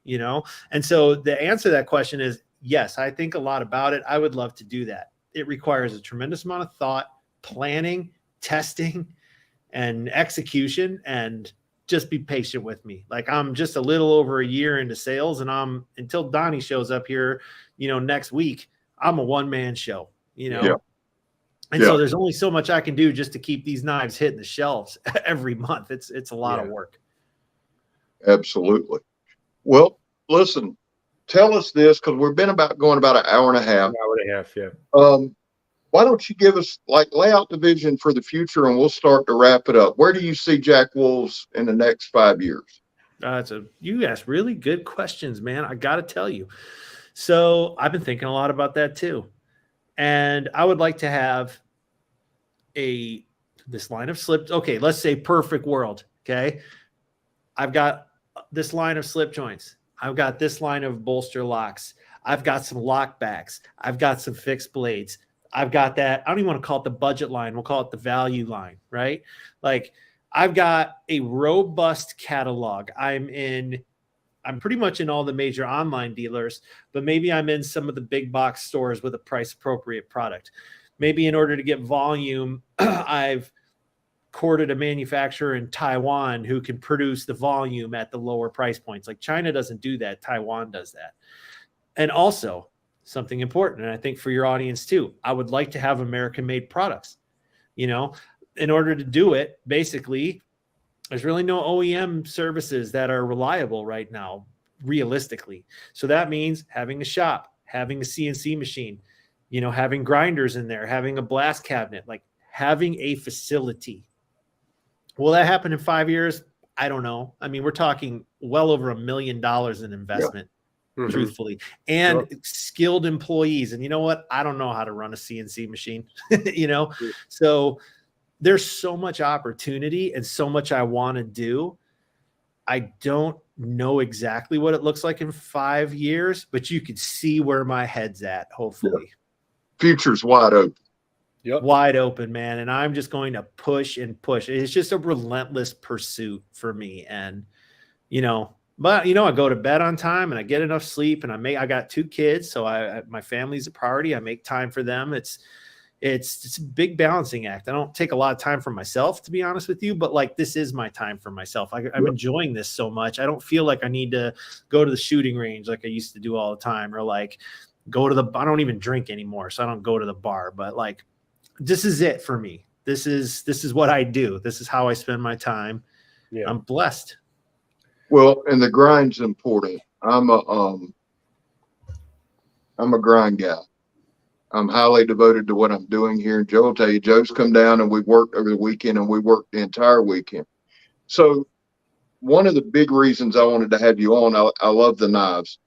And so the answer to that question is yes, I think a lot about it. I would love to do that. It requires a tremendous amount of thought, planning, testing, and execution, and just be patient with me. Like I'm just a little over a year into sales, and until Donnie shows up here, next week, I'm a one-man show, And so there's only so much I can do just to keep these knives hitting the shelves every month. It's a lot of work. Absolutely. Well, listen, tell us this, because we've been going about an hour and a half. Why don't you give us lay out the vision for the future, and we'll start to wrap it up. Where do you see Jack Wolves in the next 5 years? You ask really good questions, man. I got to tell you. So I've been thinking a lot about that too. And I would like to have this line of slip. Okay, let's say perfect world. Okay. I've got this line of slip joints. I've got this line of bolster locks. I've got some lock backs. I've got some fixed blades. I've got that. I don't even want to call it the budget line. We'll call it the value line, right? Like I've got a robust catalog. I'm pretty much in all the major online dealers, but maybe I'm in some of the big box stores with a price appropriate product. Maybe in order to get volume, I've courted a manufacturer in Taiwan who can produce the volume at the lower price points. Like China doesn't do that. Taiwan does that. And also something important, and I think for your audience too, I would like to have American-made products. In order to do it, basically, there's really no OEM services that are reliable right now, realistically. So that means having a shop, having a CNC machine, having grinders in there, having a blast cabinet, like having a facility. Will that happen in 5 years? I don't know. I mean, we're talking well over $1 million in investment, truthfully, and skilled employees. And you know what? I don't know how to run a CNC machine, So there's so much opportunity and so much I want to do. I don't know exactly what it looks like in 5 years, but you could see where my head's at, hopefully. Future's wide open. Wide open, man. And I'm just going to push and push. It's just a relentless pursuit for me. And, but I go to bed on time and I get enough sleep, and I got 2 kids. So my family's a priority. I make time for them. It's it's a big balancing act. I don't take a lot of time for myself, to be honest with you, but like, this is my time for myself. I'm enjoying this so much. I don't feel like I need to go to the shooting range like I used to do all the time, or like go to I don't even drink anymore, so I don't go to the bar, but like, this is it for me. This is what I do. This is how I spend my time. Yeah. I'm blessed. Well, and the grind's important. I'm a grind guy. I'm highly devoted to what I'm doing here. And Joe will tell you, Joe's come down and we've worked over the weekend, and we worked the entire weekend. So one of the big reasons I wanted to have you on, I love the knives,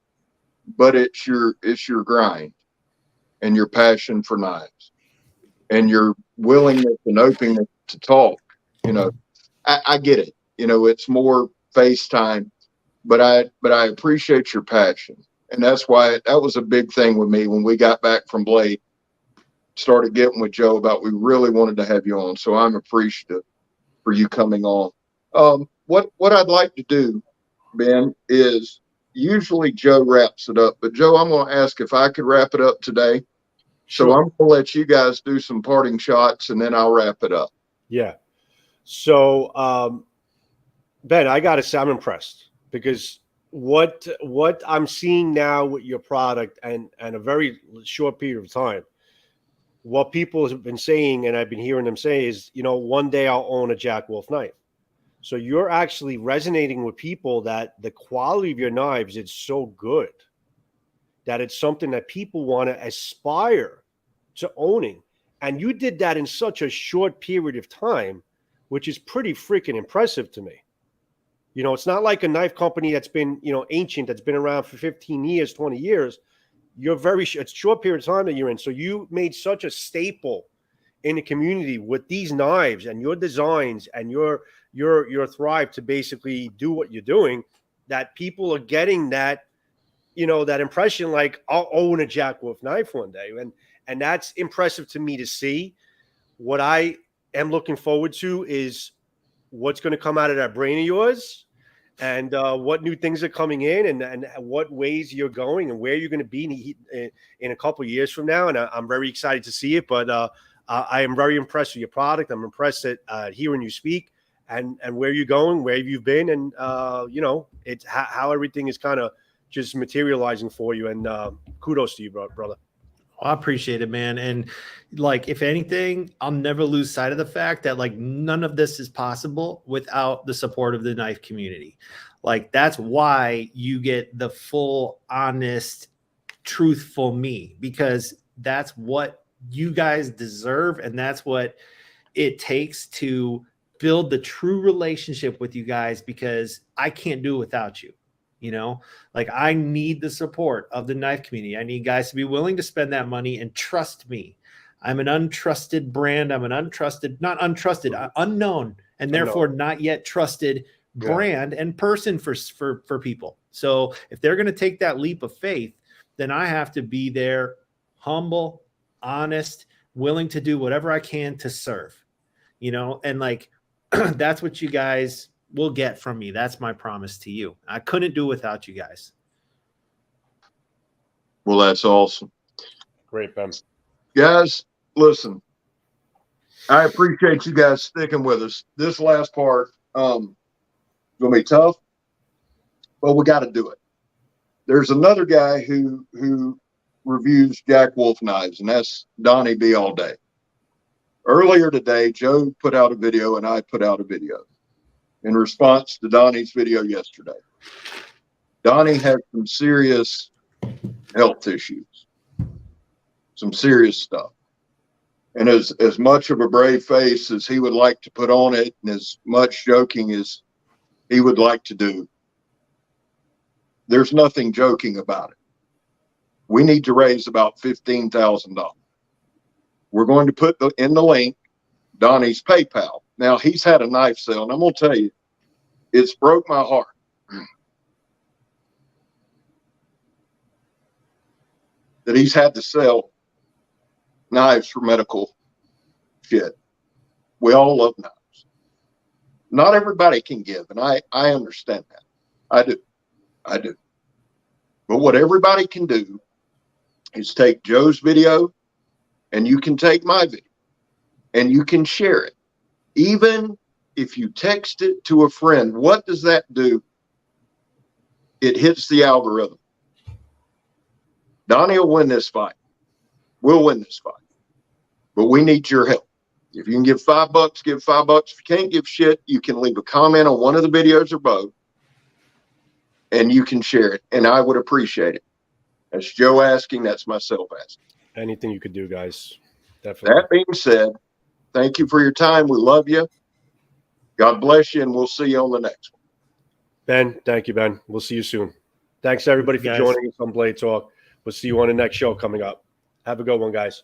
but it's your grind and your passion for knives and your willingness and openness to talk. You know, I get it. You know, it's more FaceTime, but I appreciate your passion. And that's why that was a big thing with me when we got back from Blade, started getting with Joe about, we really wanted to have you on. So I'm appreciative for you coming on. What I'd like to do, Ben, is usually Joe wraps it up, but Joe, I'm going to ask if I could wrap it up today. Sure. So I'm going to let you guys do some parting shots, and then I'll wrap it up. Yeah. So, Ben, I got to say, I'm impressed, because what I'm seeing now with your product, and a very short period of time, what people have been saying, and I've been hearing them say, is, you know, one day I'll own a Jack Wolf knife. So you're actually resonating with people that the quality of your knives is so good that it's something that people want to aspire to owning. And you did that in such a short period of time, which is pretty freaking impressive to me. You know, it's not like a knife company that's been, you know, ancient, that's been around for 15 years, 20 years. You're it's a short period of time that you're in. So you made such a staple in the community with these knives and your designs and your thrive to basically do what you're doing, that people are getting that, you know, that impression, like, I'll own a Jack Wolf knife one day. And that's impressive to me to see. What I am looking forward to is what's going to come out of that brain of yours, and what new things are coming in, and what ways you're going, and where you're going to be in a couple of years from now. And I'm very excited to see it. But I am very impressed with your product. I'm impressed at hearing you speak, and where you're going, where you've been, and you know, it's how everything is kind of just materializing for you. And kudos to you, brother. Well, I appreciate it, man. And like, if anything, I'll never lose sight of the fact that like none of this is possible without the support of the knife community. Like, that's why you get the full, honest, truthful me, because that's what you guys deserve. And that's what it takes to build the true relationship with you guys, because I can't do it without you. You know, like, I need the support of the knife community. I need guys to be willing to spend that money and trust me. I'm an untrusted brand. I'm an unknown, and therefore not yet trusted brand and person for people. So if they're going to take that leap of faith, then I have to be there, humble, honest, willing to do whatever I can to serve, you know, and like, that's what you guys will get from me. That's my promise to you. I couldn't do it without you guys. Well, that's awesome. Great, Ben. Guys, listen, I appreciate you guys sticking with us. This last part going to be tough, but we got to do it. There's another guy who reviews Jack Wolf knives, and that's Donnie B all day. Earlier today, Joe put out a video and I put out a video in response to Donnie's video yesterday. Donnie had some serious health issues, some serious stuff. And as much of a brave face as he would like to put on it, and as much joking as he would like to do, there's nothing joking about it. We need to raise about $15,000. We're going to put in the link Donnie's PayPal. Now, he's had a knife sale, and I'm going to tell you, it's broke my heart. That he's had to sell knives for medical shit. We all love knives. Not everybody can give, and I understand that. I do. But what everybody can do is take Joe's video and you can take my video and you can share it. Even if you text it to a friend, what does that do? It hits the algorithm. Donnie will win this fight. We'll win this fight. But we need your help. If you can give $5, give $5. If you can't give shit, you can leave a comment on one of the videos or both, and you can share it. And I would appreciate it. That's Joe asking. That's myself asking. Anything you could do, guys. Definitely. That being said, thank you for your time. We love you. God bless you, and we'll see you on the next one. Ben, thank you, Ben. We'll see you soon. Thanks, everybody, for Guys. joining us on Blade Talk. We'll see you on the next show coming up. Have a good one, guys.